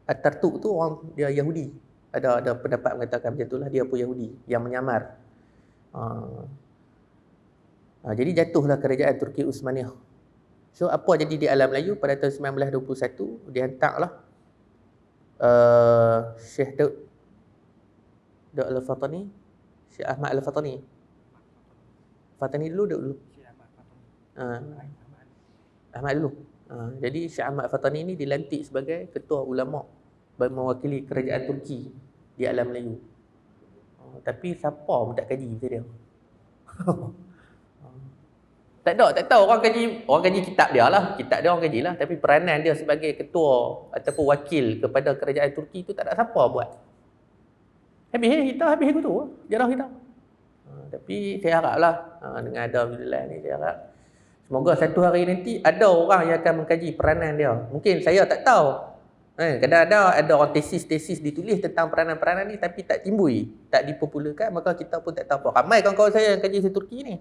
At-Tartuk tu orang dia Yahudi. Ada pendapat mengatakan macam itulah, dia pun Yahudi yang menyamar. Jadi jatuhlah kerajaan Turki Uthmaniyah. So apa jadi di alam Melayu pada tahun 1921, dihantarlah Syekh Daud Al-Fatani, Syekh Ahmad Al-Fatani. Fatani dulu, Daud dulu. Ahmad dulu. Jadi Syekh Ahmad Fatani ni dilantik sebagai ketua ulama mewakili kerajaan Turki di alam Melayu. Tapi siapa pun tak kaji macam dia. Tak tahu orang kaji kitab dia lah. Kitab dia orang kaji lah. Tapi peranan dia sebagai ketua ataupun wakil kepada kerajaan Turki tu tak ada siapa buat. Habis aku tu jarah kita. Tapi saya haraplah dengan ada Alhamdulillah ni, saya harap semoga satu hari nanti ada orang yang akan mengkaji peranan dia. Mungkin saya tak tahu. Kadang-kadang ada orang tesis ditulis tentang peranan-peranan ni tapi tak timbul, tak dipopularkan, maka kita pun tak tahu apa. Ramai kawan-kawan saya yang kaji di Turki ni.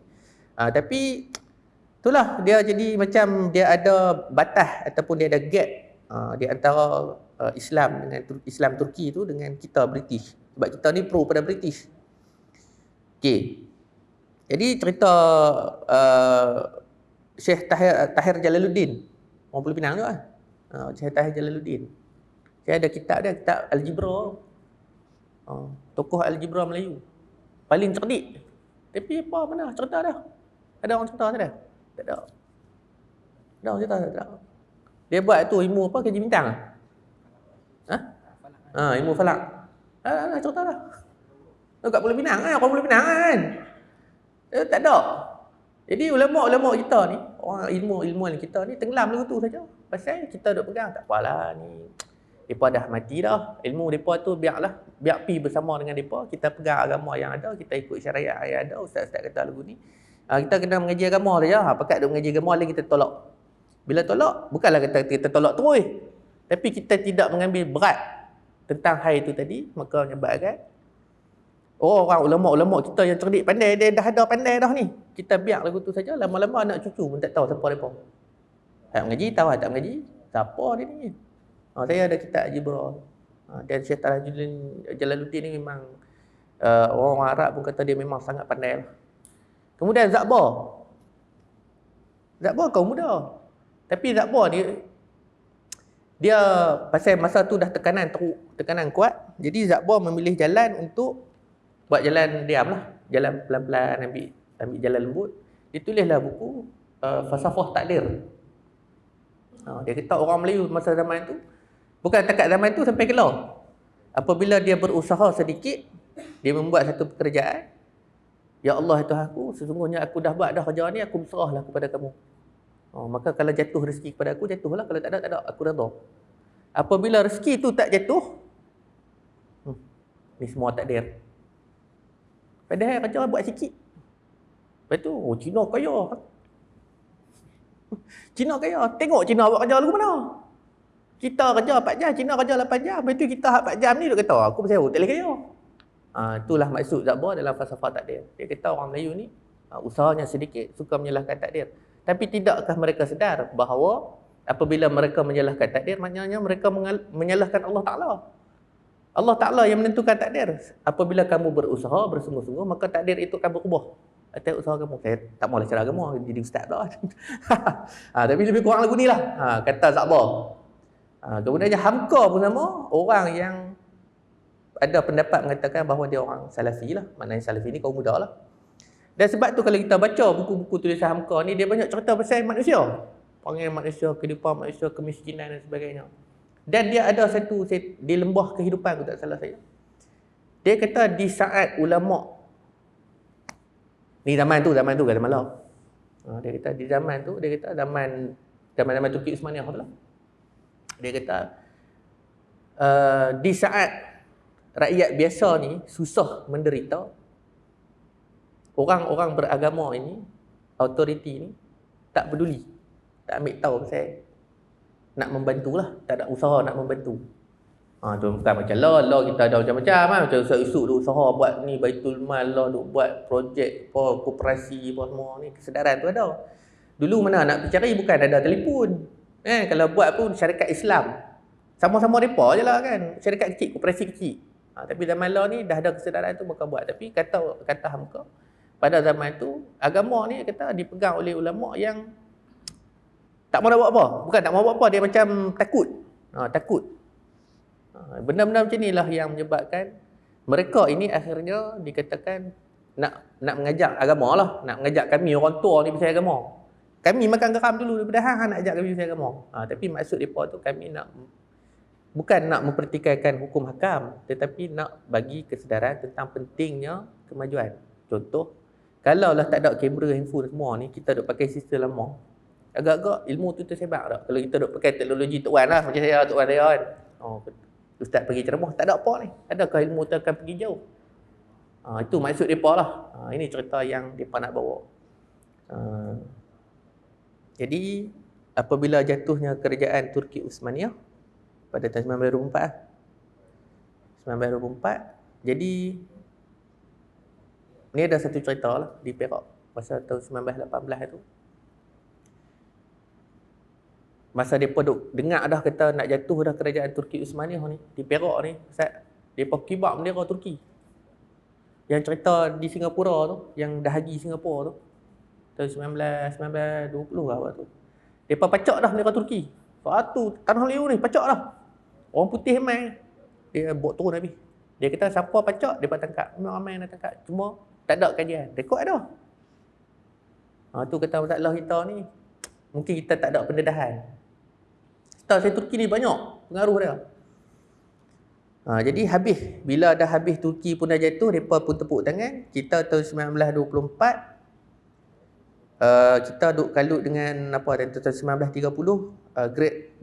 Tapi itulah dia jadi macam dia ada batas ataupun dia ada gap di antara Islam dengan Islam Turki tu dengan kita British. Sebab kita ni pro pada British. Okey. Jadi cerita Syekh Tahir Jalaluddin, orang Pulau Pinang tu lah. Syekh Tahir Jalaluddin. Saya ada kitab dia, kitab Algebra. Tokoh Algebra Melayu. Paling cerdik. Tapi apa mana cerita dia? Ada orang cerita tak ada? Tak ada. Ada orang cerita tak ada. Dia buat tu ilmu apa? Kaji bintang. Ilmu falak. Cerita dah. Kat Pulau Pinang kan? Orang Pulau Pinang kan? Tak ada. Jadi ulama-ulama kita ni, orang ilmuwan kita ni tenggelam lagu tu saja. Pasal kita duk pegang, tak apalah ni. Depa dah mati dah. Ilmu depa tu biar pi bersama dengan depa. Kita pegang agama yang ada, kita ikut syariat yang ada. Ustaz-ustaz kata lagu ni. Kita kena mengaji agama saja. Pakat duk mengaji agama lagi kita tolak. Bila tolak, bukanlah kita tolak terus. Tapi kita tidak mengambil berat tentang hal itu tadi, maka menyebabkan orang ulama-ulama kita yang cerdik pandai, dia dah ada pandai dah ni. Kita biar lagu tu saja, lama-lama anak cucu pun tak tahu siapa depa. Tak mengaji tahu, tak mengaji siapa dia ni. Saya ada kitab Algebra. Dan Syekh Tahir Jalaluddin ni memang orang Arab pun kata dia memang sangat pandai lah. Kemudian Zakbar kaum muda. Tapi Zakbar dia pasal masa tu dah tekanan kuat. Jadi Zakbar memilih jalan untuk buat jalan diam lah. Jalan pelan-pelan, ambil jalan lembut. Dia tulislah buku Falsafah Takdir. Dia kata orang Melayu masa zaman tu, bukan takat zaman tu sampai kelar. Apabila dia berusaha sedikit, dia membuat satu pekerjaan. Ya Allah Tuhanku, sesungguhnya aku dah buat dah kerja ni, aku berserahlah kepada kamu. Maka kalau jatuh rezeki kepada aku, jatuhlah. Kalau tak ada, aku redha. Apabila rezeki tu tak jatuh, ni semua takdir. Padahal kerja buat sikit. Lepas tu, Cina kaya. Cina kaya. Tengok Cina buat kerja lagu mana. Kita kerja 4 jam, Cina kerja 8 jam. Lepas tu kita 4 jam ni dia kata, aku pasal tak boleh kaya. Itulah maksud Zakbar dalam falsafah takdir. Dia kata orang Melayu ni, usahanya sedikit, suka menyalahkan takdir. Tapi tidakkah mereka sedar bahawa apabila mereka menyalahkan takdir, maknanya mereka menyalahkan Allah Ta'ala. Allah Ta'ala yang menentukan takdir. Apabila kamu berusaha bersungguh-sungguh, maka takdir itu akan berubah atas usaha kamu. Saya tak maulah cara agama, jadi ustaz pula. Tapi lebih kurang lagu ni lah, kata Zakbar. Kemudiannya Hamka pun sama, orang yang ada pendapat mengatakan bahawa dia orang Salafi lah. Maknanya Salafi ni kaum muda lah. Dan sebab tu kalau kita baca buku-buku tulisan Hamka ni, dia banyak cerita pasal manusia. Panggil manusia, kehidupan manusia, kemiskinan dan sebagainya. Dan dia ada satu di lembah kehidupan, aku tak salah saya. Dia kata di saat ulama ni zaman tu ke zaman law. Dia kata di zaman tu, dia kata zaman Turki Uthmaniyah lah. Dia kata di saat rakyat biasa ni susah menderita, orang-orang beragama ini, autoriti ni tak peduli, tak ambil tahu pasal nak membantulah, tak ada usaha nak membantu. Tu bukan macam law kita ada macam-macam kan, macam usah-usuk duk usaha buat ni Baitul Mal, law duk buat projek apa koperasi apa semua ni, kesedaran tu ada. Dulu mana nak cari bukan ada telefon. Kalau buat pun syarikat Islam sama-sama depa je lah kan, syarikat kecil, koperasi kecil. Tapi zaman lah ni dah ada kesedaran tu mereka buat. Tapi kata hamka, pada zaman tu agama ni kata dipegang oleh ulama yang tak mau nak buat apa. Bukan tak mau buat apa, dia macam takut. Takut. Benda-benda macam inilah yang menyebabkan mereka ini akhirnya dikatakan nak mengajak agama lah, nak mengajak kami orang tua ni percaya agama. Kami makan geram dulu daripada hang nak ajak kami percaya agama. Tapi maksud depa tu kami bukan nak mempertikaikan hukum hakam, tetapi nak bagi kesedaran tentang pentingnya kemajuan. Contoh, kalau lah tak ada kamera, handphone semua ni, kita duk pakai sistem lama, agak-agak ilmu tu tersebar tak? Kalau kita duk pakai teknologi Tok Wan lah, macam Tok Wan saya kan. Ustaz pergi ceramah, tak ada apa ni. Adakah ilmu tu akan pergi jauh? Itu maksud mereka lah. Ini cerita yang mereka nak bawa. Jadi, apabila jatuhnya kerajaan Turki Uthmaniyah pada tahun 1924, jadi ni ada satu cerita lah di Perak masa tahun 1918 tu. Masa mereka duk dengar dah kata nak jatuh dah kerajaan Turki Uthmaniyah ni di Perak ni, mereka kibar bendera Turki. Yang cerita di Singapura tu, yang dahagi Singapura tu, tahun 1920 ke apa tu. Mereka pacak dah bendera Turki. Satu tanah liu ni pacak dah. Orang putih main, dia bawa turun habis. Dia kata siapa pacak, dia tangkap. Memang ramai nak tangkap. Cuma tak ada kajian. Rekod ada. Tu kata masalah kita ni, mungkin kita tak ada pendedahan. Setahu saya Turki ni banyak pengaruh dia. Jadi habis. Bila dah habis Turki pun dah jatuh, mereka pun tepuk tangan. Kita tahun 1924, kita duk kalut dengan apa, dan tahun 1930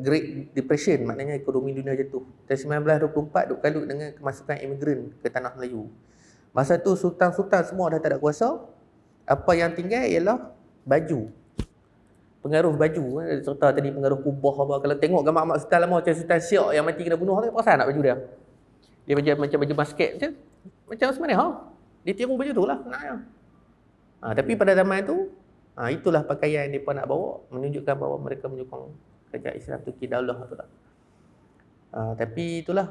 Great Depression, maknanya ekonomi dunia jatuh. Tahun 1924 duk kalut dengan kemasukan imigran ke tanah Melayu. Masa tu sultan-sultan semua dah tak ada kuasa. Apa yang tinggal ialah baju. Pengaruh baju, serta tadi pengaruh kubah apa. Kalau tengok gambar Ahmad Sultan lama macam Sultan Siak yang mati kena bunuh tu, perasan tak baju dia? Dia macam baju basket macam sebenarnya dia tiru baju tu lah sebenarnya. Tapi pada zaman tu, itulah pakaian yang mereka nak bawa, menunjukkan bahawa mereka menyokong kerajaan Islam Turki Daulah tu lah. Tapi itulah,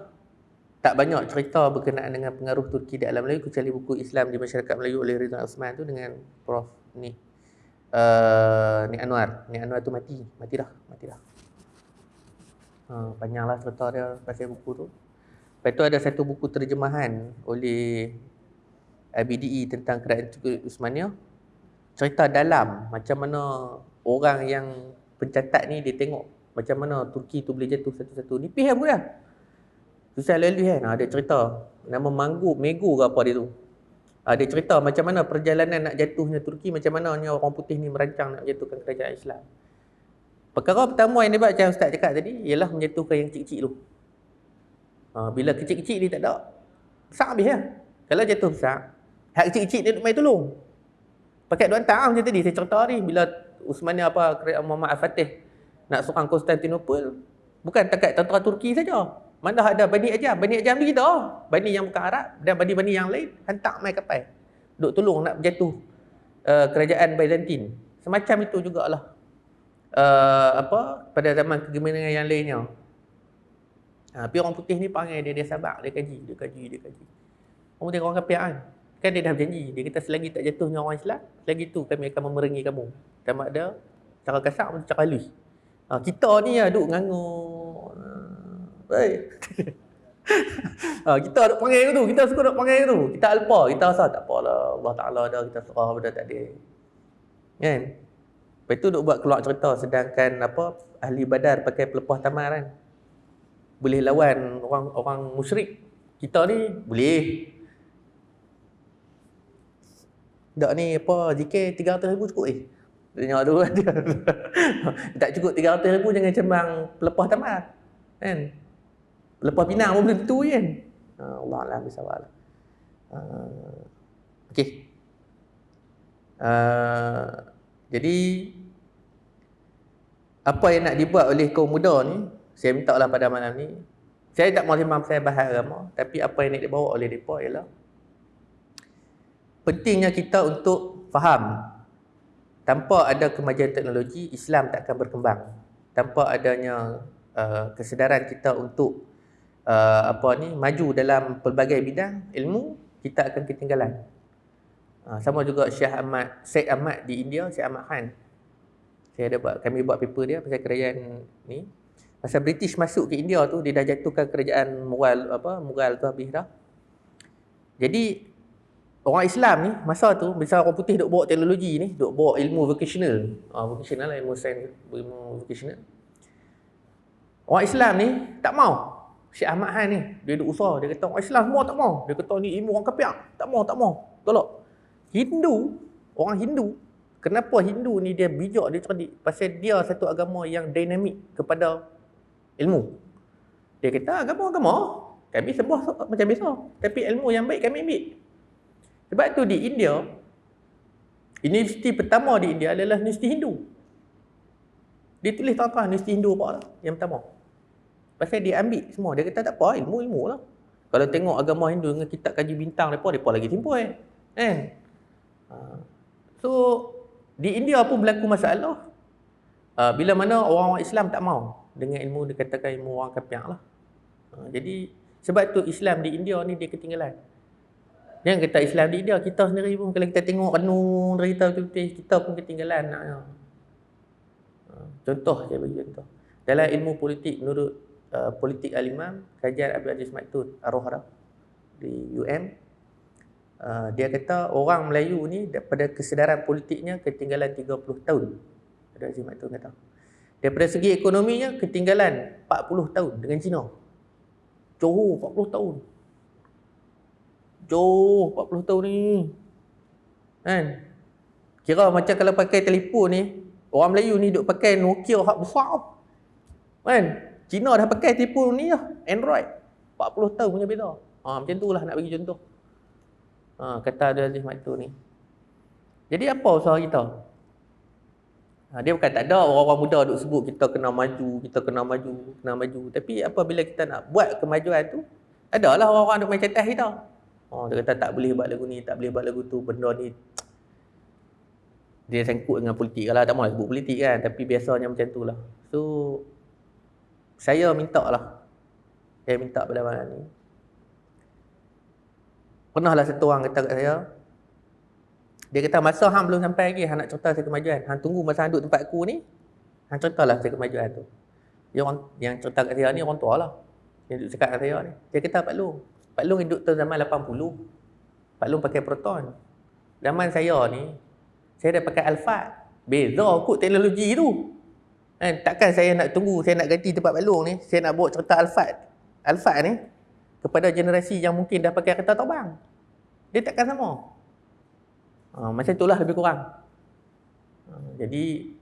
tak banyak cerita berkenaan dengan pengaruh Turki di alam Melayu kecuali buku Islam di Masyarakat Melayu oleh Ridwan Osman tu dengan Prof ni Anwar. Ni Anwar tu mati dah. Panjanglah cerita dia pasal buku tu. Lepas tu ada satu buku terjemahan oleh BDI tentang kerajaan Turki Uthmaniyah. Cerita dalam macam mana orang yang pencatat ni dia tengok macam mana Turki tu boleh jatuh satu-satu. Nipis buku dia. Susah lalui kan. Ada cerita nama Mego ke apa dia tu. Dia cerita macam mana perjalanan nak jatuhnya Turki, macam mana orang putih ni merancang nak jatuhkan kerajaan Islam. Perkara pertama yang dia buat, macam Ustaz cakap tadi, ialah menjatuhkan yang kecil-kecil tu. Bila kecil-kecil dia tak ada, besar habis lah. Kalau jatuh besar, hak kecil-kecil dia main tolong. Pakai dua hantar macam tadi saya cerita ni, bila Uthmaniyah Muhammad Al-Fatih nak serang Konstantinopel, bukan takat tentera Turki saja. Mana ada Bani Ajam ni kita, Bani yang bukan Arab dan Bani yang lain hantar main kapal duk tolong nak berjatuh kerajaan Byzantine. Semacam itu jugalah pada zaman kegemilangan yang lainnya. Tapi orang putih ni panggil dia sabar, dia kaji. Orang putih orang kafir kan dia dah berjanji, dia kata selagi tak jatuhnya orang Islam, selagi tu kami akan memerangi kamu. Sama ada cara kasar atau cara halus. Kita ni duk ngangur. Baik. Kita duk panggil tu, kita suka duk panggil tu. Kita alpa, kita rasa tak apalah, Allah Taala ada, kita serah pada takdir. Kan? Lepas tu duk buat keluar cerita, sedangkan ahli Badar pakai pelepah tamar kan. Boleh lawan orang musyrik. Kita ni boleh. Dak ni zikir 300,000 cukup Tengok tu dia. Tak cukup 300,000 jangan cembang pelepah tamar. Kan? Pelepah pinang pun belum tentu kan. Allah Alam bisawab. Okey. Jadi apa yang nak dibuat oleh kaum muda ni, saya minta lah pada malam ni. Saya tak mahu sembang pasal bahas agama, tapi apa yang nak dibawa oleh mereka ialah pentingnya kita untuk faham, tanpa ada kemajuan teknologi, Islam tak akan berkembang. Tanpa adanya kesedaran kita untuk maju dalam pelbagai bidang ilmu, kita akan ketinggalan. Sama juga Syed Ahmad di India, Syed Ahmad Khan. Kami buat paper dia pasal kerajaan ni. Pasal British masuk ke India tu, dia dah jatuhkan kerajaan Mughal tu habis dah. Jadi orang Islam ni masa tu, misal orang putih duk bawa teknologi ni, duk bawa ilmu vocational. Vocational lah, ilmu sains, ilmu vocational. Orang Islam ni tak mau. Syekh Ahmad Khan ni, dia duk usaha, dia kata orang Islam semua tak mau. Dia kata ni ilmu orang kafir, tak mau. Tolak. Orang Hindu, kenapa Hindu ni dia bijak, dia cerdik? Pasal dia satu agama yang dinamik kepada ilmu. Dia kata agama-agama kami sembah macam biasa, tapi ilmu yang baik kami ambil. Sebab tu di India, universiti pertama di India adalah universiti Hindu. Dia tulis terang-terang universiti Hindu apa lah yang pertama. Pasal dia ambil semua. Dia kata tak apa, ilmu lah. Kalau tengok agama Hindu dengan kitab kaji bintang mereka lagi simpul kan. So di India pun berlaku masalah. Bila mana orang Islam tak mau dengan ilmu, dikatakan ilmu orang kafir lah. Jadi sebab tu Islam di India ni dia ketinggalan. Jangan kata Islam di India, kita sendiri pun kalau kita tengok renung cerita betul-betul, kita pun ketinggalan naknya. Contoh saya bagi contoh. Dalam ilmu politik, menurut politik al-Imam, kajian Abdul Aziz Maktun Ar-Rohra di UM, dia kata orang Melayu ni daripada kesedaran politiknya ketinggalan 30 tahun. Abdul Aziz Maktun kata. Daripada segi ekonominya ketinggalan 40 tahun dengan China. Jauh 40 tahun. Jauh 40 tahun ni. Kan? Kira macam kalau pakai telefon ni, orang Melayu ni duk pakai Nokia hak besar. Kan? Cina dah pakai telefon ni lah, Android. 40 tahun punya beza. Macam tu lah nak bagi contoh. Kata Abdul Aziz Maktun ni. Jadi apa usaha kita? Dia bukan tak ada orang-orang muda duk sebut kita kena maju. Tapi apabila kita nak buat kemajuan tu, adalah orang-orang duk main catat kita. Dia kata tak boleh buat lagu ni, tak boleh buat lagu tu, benda ni. Dia sangkut dengan politik lah, tak mahu sebut politik kan, tapi biasanya macam tu lah. So, saya minta pada mana ni. Pernahlah satu orang kata kat saya, dia kata masa hang belum sampai lagi, hang nak cerita saya kemajuan. Hang tunggu masa hang duduk tempat aku ni, hang ceritalah saya kemajuan tu. Yang cerita kat saya ni orang tua lah. Yang duduk cakap kat saya ni. Dia kata Pak Long hidup tahun zaman 80. Pak Long pakai Proton. Zaman saya ni, saya dah pakai Alphard. Beza kot teknologi tu. Takkan saya nak tunggu, saya nak ganti tempat Pak Long ni, saya nak bawa cerita Alphard ni kepada generasi yang mungkin dah pakai kereta terbang. Dia takkan sama. Macam itulah lebih kurang. Jadi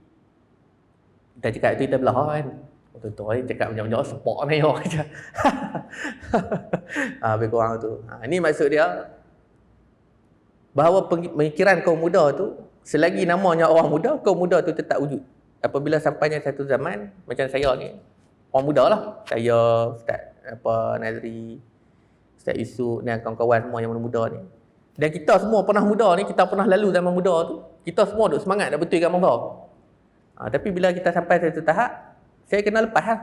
kita cakap tu kita belah kan. Betul-betul ni cakap macam-macam support ni orang aja. Lebih kurang tu. Ini maksud dia bahawa pemikiran kaum muda tu, selagi namanya orang muda, kaum muda tu tetap wujud. Apabila sampainya satu zaman macam saya ni, orang muda lah. Saya, Ustaz Nazri, Ustaz Yusof dan kawan-kawan semua yang muda ni. Dan kita semua pernah muda ni, kita pernah lalu zaman muda tu, kita semua duk semangat nak betulkan bangsa. Tapi bila kita sampai satu tahap, saya kena lepas lah.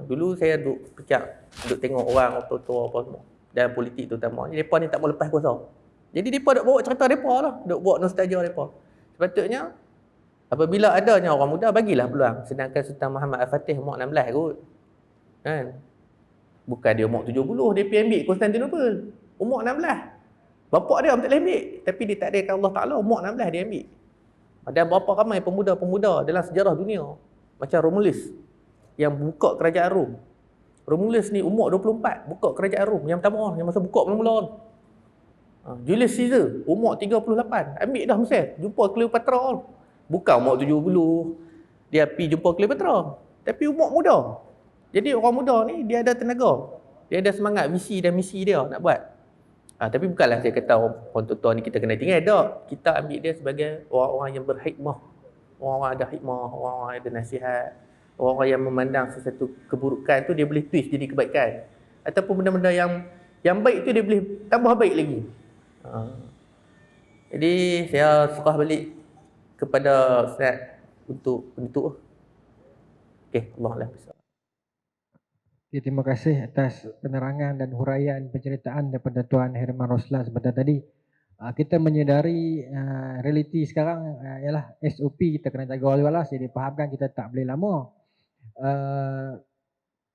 Dulu saya duk tengok orang tua-tua apa semua, dalam politik terutama. Mereka ni tak mau lepas kuasa. Jadi mereka duk bawa cerita mereka lah, duk bawa nostalgia mereka. Sepatutnya, apabila adanya orang muda, bagilah peluang. Sedangkan Sultan Muhammad Al-Fatih umur 16 kot. Kan? Bukan dia umur 70, dia pergi ambil Konstantinopel. Umur 16. Bapak dia tak boleh ambil, tapi dia tak ada Allah Ta'ala, umur 16 dia ambil. Ada berapa ramai pemuda-pemuda dalam sejarah dunia, macam Romulus yang buka kerajaan Rom. Romulus ni umur 24, buka kerajaan Rom yang pertama, yang masa buka mula-mula. Julius Caesar umur 38, ambil dah Mesir, jumpa Cleopatra. Bukan umur 70 dia pergi jumpa Cleopatra, tapi umur muda. Jadi orang muda ni dia ada tenaga, dia ada semangat visi dan misi dia nak buat. Tapi bukanlah saya kata orang tua ni kita kena tinggal, tak. Kita ambil dia sebagai orang-orang yang berhikmah, orang-orang ada hikmah, orang-orang ada nasihat, orang-orang yang memandang sesuatu keburukan tu dia boleh twist jadi kebaikan, ataupun benda-benda yang baik tu dia boleh tambah baik lagi. Jadi saya serah balik kepada Ustaz untuk penutup. Okey, Allah Alam. Okay, terima kasih atas penerangan dan huraian penceritaan daripada Tuan Herman Roslan sebentar tadi. Kita menyedari realiti sekarang ialah SOP kita kena jaga wala-wala, jadi difahamkan kita tak boleh lama.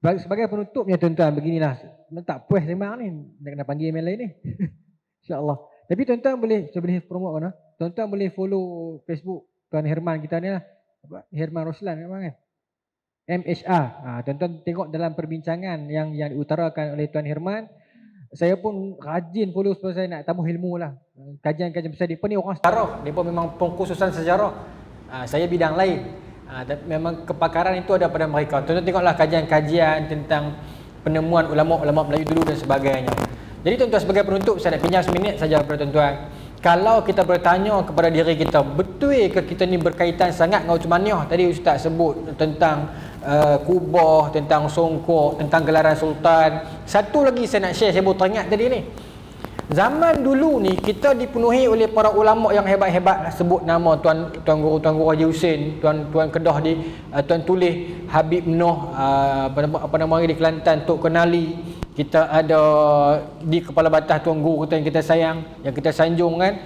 Sebagai penutupnya tuan-tuan, beginilah. Tak puas memang ni, nak kena panggil email lain ni. InsyaAllah. Tapi tuan-tuan boleh promote mana? Tuan-tuan boleh follow Facebook Tuan Herman kita ni lah. Herman Roslan memang kan? MHR. Tuan-tuan tengok dalam perbincangan yang diutarakan oleh Tuan Herman, saya pun rajin follow sebab saya nak tambah ilmu lah. Kajian-kajian besar dia ni orang sejarah, dia pun memang pengkhususan sejarah. Saya bidang lain. Memang kepakaran itu ada pada mereka. Tuan-tuan tengoklah kajian-kajian tentang penemuan ulama-ulama Melayu dulu dan sebagainya. Jadi tuan-tuan, sebagai penutup saya nak pinjam seminit saja kepada tuan-tuan. Kalau kita bertanya kepada diri kita, betul ke kita ni berkaitan sangat dengan Uthmaniyah? Tadi Ustaz sebut tentang Kubah, tentang Songkok, tentang gelaran Sultan. Satu lagi saya nak share, saya baru teringat tadi ni. Zaman dulu ni kita dipenuhi oleh para ulama yang hebat-hebat lah. Sebut nama Tuan Guru Haji Husin, Tuan Kedah Tuan Tulih, Habib Noh, apa nama di Kelantan, Tok Kenali. Kita ada di Kepala Batas Tuan Guru kita yang kita sayang, yang kita sanjung kan,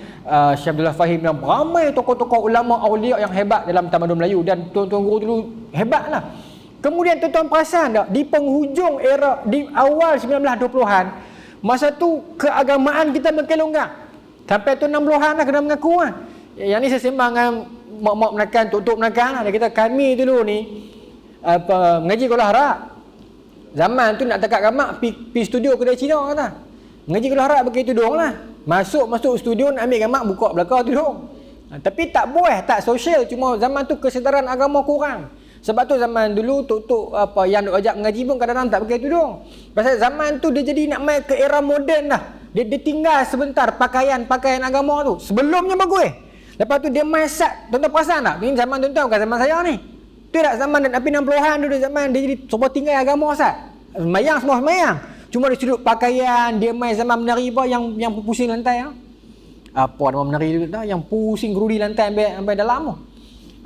Syekh Abdullah Fahim, dan ramai tokoh-tokoh ulama awliya yang hebat dalam tamadun Melayu, dan Tuan Guru dulu hebatlah. Kemudian tuan-tuan perasan tak, di penghujung era, di awal 1920-an, masa tu keagamaan kita makin longgar. Sampai tu 60-an lah kena mengaku lah. Yang ni saya sembang dengan mak-mak menakan, tok-tok menakan lah. Dia kata kami dulu ni mengaji Kuala Harak. Zaman tu nak tekak gamak pi studio kedai Cina kata. Mengaji Kuala Harak pakai tudung lah. Masuk studio nak ambil gamak, buka belakang tudung. Tapi tak boleh, tak sosial. Cuma zaman tu kesedaran agama kurang. Sebab tu zaman dulu tok-tok yang duk ajak mengaji pun kadang-kadang tak pakai tudung. Pasal zaman tu dia jadi nak main ke era moden dah. Dia tinggal sebentar pakaian agama tu. Sebelumnya bagus. Lepas tu dia masak. Tuan-tuan perasan tak? Ini zaman tuan-tuan bukan zaman saya ni. Tu tak zaman Nabi 60-an dulu, zaman dia jadi semua tinggal agama Ustaz. Semayang semua semayang. Cuma dia sudut pakaian, dia main zaman menari apa yang pusing lantai. Apa nama menari tu yang pusing gerudi lantai sampai dalam tu.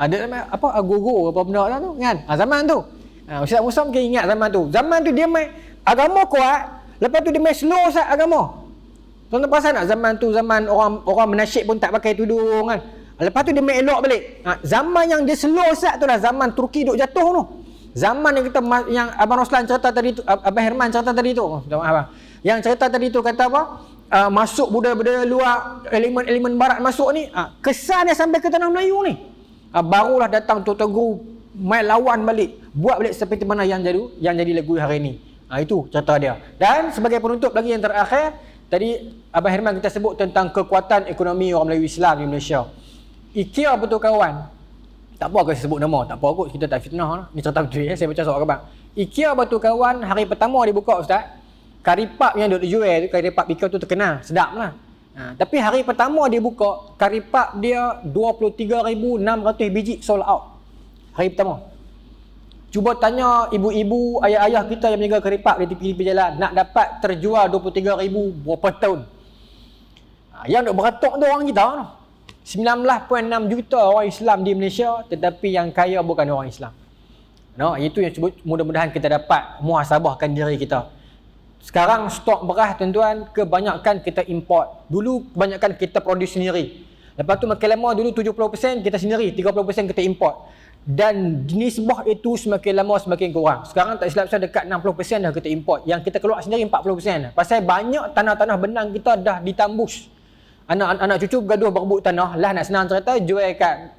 Ada apa agogo apa benda lah tu kan. Zaman tu. Ustaz Musa mungkin ingat zaman tu. Zaman tu dia main agama kuat, lepas tu dia main slow Ustaz agama. Tuan-tuan perasan tak zaman tu, zaman orang menasyid pun tak pakai tudung kan. Lepas tu dia main elok balik. Zaman yang dia slow Ustaz tu lah zaman Turki duk jatuh tu. Zaman yang Abang Roslan cerita tadi tu, Abang Herman cerita tadi tu. Abang. Yang cerita tadi tu kata apa? Masuk budaya-budaya luar, elemen-elemen barat masuk ni, kesannya sampai ke tanah Melayu ni. Barulah datang Tuan Guru main lawan balik, buat balik seperti mana yang jadi lagu hari ni. Itu cerita dia. Dan sebagai penutup lagi yang terakhir, tadi Abang Herman kita sebut tentang kekuatan ekonomi orang Melayu Islam di Malaysia. IKEA betul kawan. Tak apa aku sebut nama, tak apa kot, kita tak fitnah lah. Ni cerita betul ya, saya baca soal khabar. IKEA betul kawan, hari pertama dia buka Ustaz, kari pap yang duk dijual tu, kari pap IKEA tu terkenal, sedap lah. Tapi hari pertama dia buka, kari pap dia 23,600 biji sold out. Hari pertama. Cuba tanya ibu-ibu, ayah-ayah kita yang menjaga kari pap di tepi-tepi jalan, nak dapat terjual 23,000 berapa tahun. Yang duk beratok tu orang kita. 19.6 juta orang Islam di Malaysia, tetapi yang kaya bukan orang Islam. Itu yang sebut, mudah-mudahan kita dapat muhasabahkan diri kita. Sekarang stok beras tuan-tuan, kebanyakan kita import. Dulu kebanyakan kita produce sendiri. Lepas tu makin lama, dulu 70% kita sendiri, 30% kita import. Dan nisbah itu semakin lama semakin kurang. Sekarang tak silap saya dekat 60% dah kita import. Yang kita keluar sendiri 40% dah. Pasal banyak tanah-tanah benang kita dah ditambus. Anak-anak cucu bergaduh berebut tanah. Lah nak senang cerita, jual kat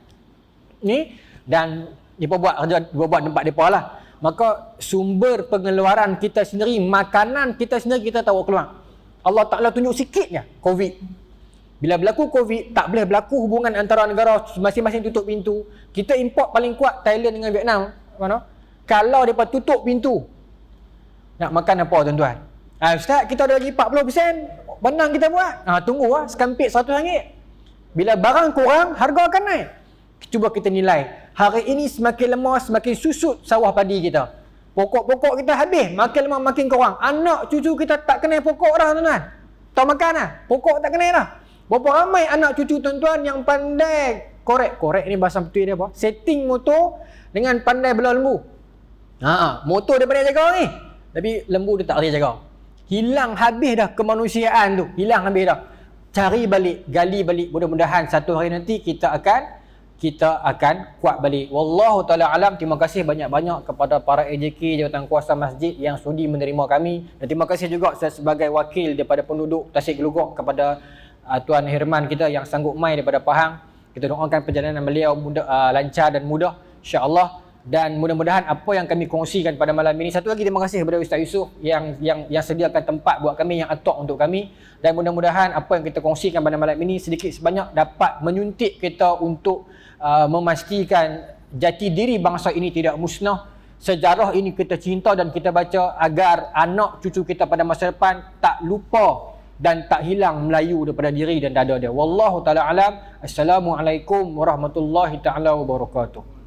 ni dan mereka buat kerja, buat tempat mereka lah. Maka sumber pengeluaran kita sendiri, makanan kita sendiri kita tahu keluar. Allah Ta'ala tunjuk sikit je COVID. Bila berlaku COVID, tak boleh berlaku hubungan antara negara, masing-masing tutup pintu. Kita import paling kuat Thailand dengan Vietnam. Mana? Kalau mereka tutup pintu, nak makan apa tuan-tuan? Ustaz, kita ada lagi 40%, benang kita buat. Tunggu lah, sekampit RM100. Bila barang kurang, harga akan naik. Cuba kita nilai. Hari ini semakin lemah, semakin susut sawah padi kita. Pokok-pokok kita habis, makin lemah, makin kurang. Anak cucu kita tak kenal pokok dah tuan-tuan. Tak makan dah, pokok tak kenal dah. Berapa ramai anak cucu tuan-tuan yang pandai korek ni bahasa betul dia apa? Setting motor dengan pandai belah lembu. Motor dia pandai jaga ni. Tapi lembu dia tak boleh jaga. Hilang habis dah kemanusiaan tu. Hilang habis dah. Cari balik, gali balik. Mudah-mudahan satu hari nanti kita akan kuat balik. Wallahu taala alam. Terima kasih banyak-banyak kepada para AJK jawatan kuasa masjid yang sudi menerima kami, dan terima kasih juga saya sebagai wakil daripada penduduk Tasik Gelugok kepada Tuan Herman kita yang sanggup mai daripada Pahang. Kita doakan perjalanan beliau lancar dan mudah insya-Allah, dan mudah-mudahan apa yang kami kongsikan pada malam ini. Satu lagi terima kasih kepada Ustaz Yusof yang sediakan tempat buat kami, yang atok untuk kami, dan mudah-mudahan apa yang kita kongsikan pada malam ini sedikit sebanyak dapat menyuntik kita untuk memastikan jati diri bangsa ini tidak musnah. Sejarah ini kita cinta dan kita baca agar anak cucu kita pada masa depan tak lupa dan tak hilang Melayu daripada diri dan dada dia. Wallahu taala alam. Assalamualaikum warahmatullahi taala wabarakatuh.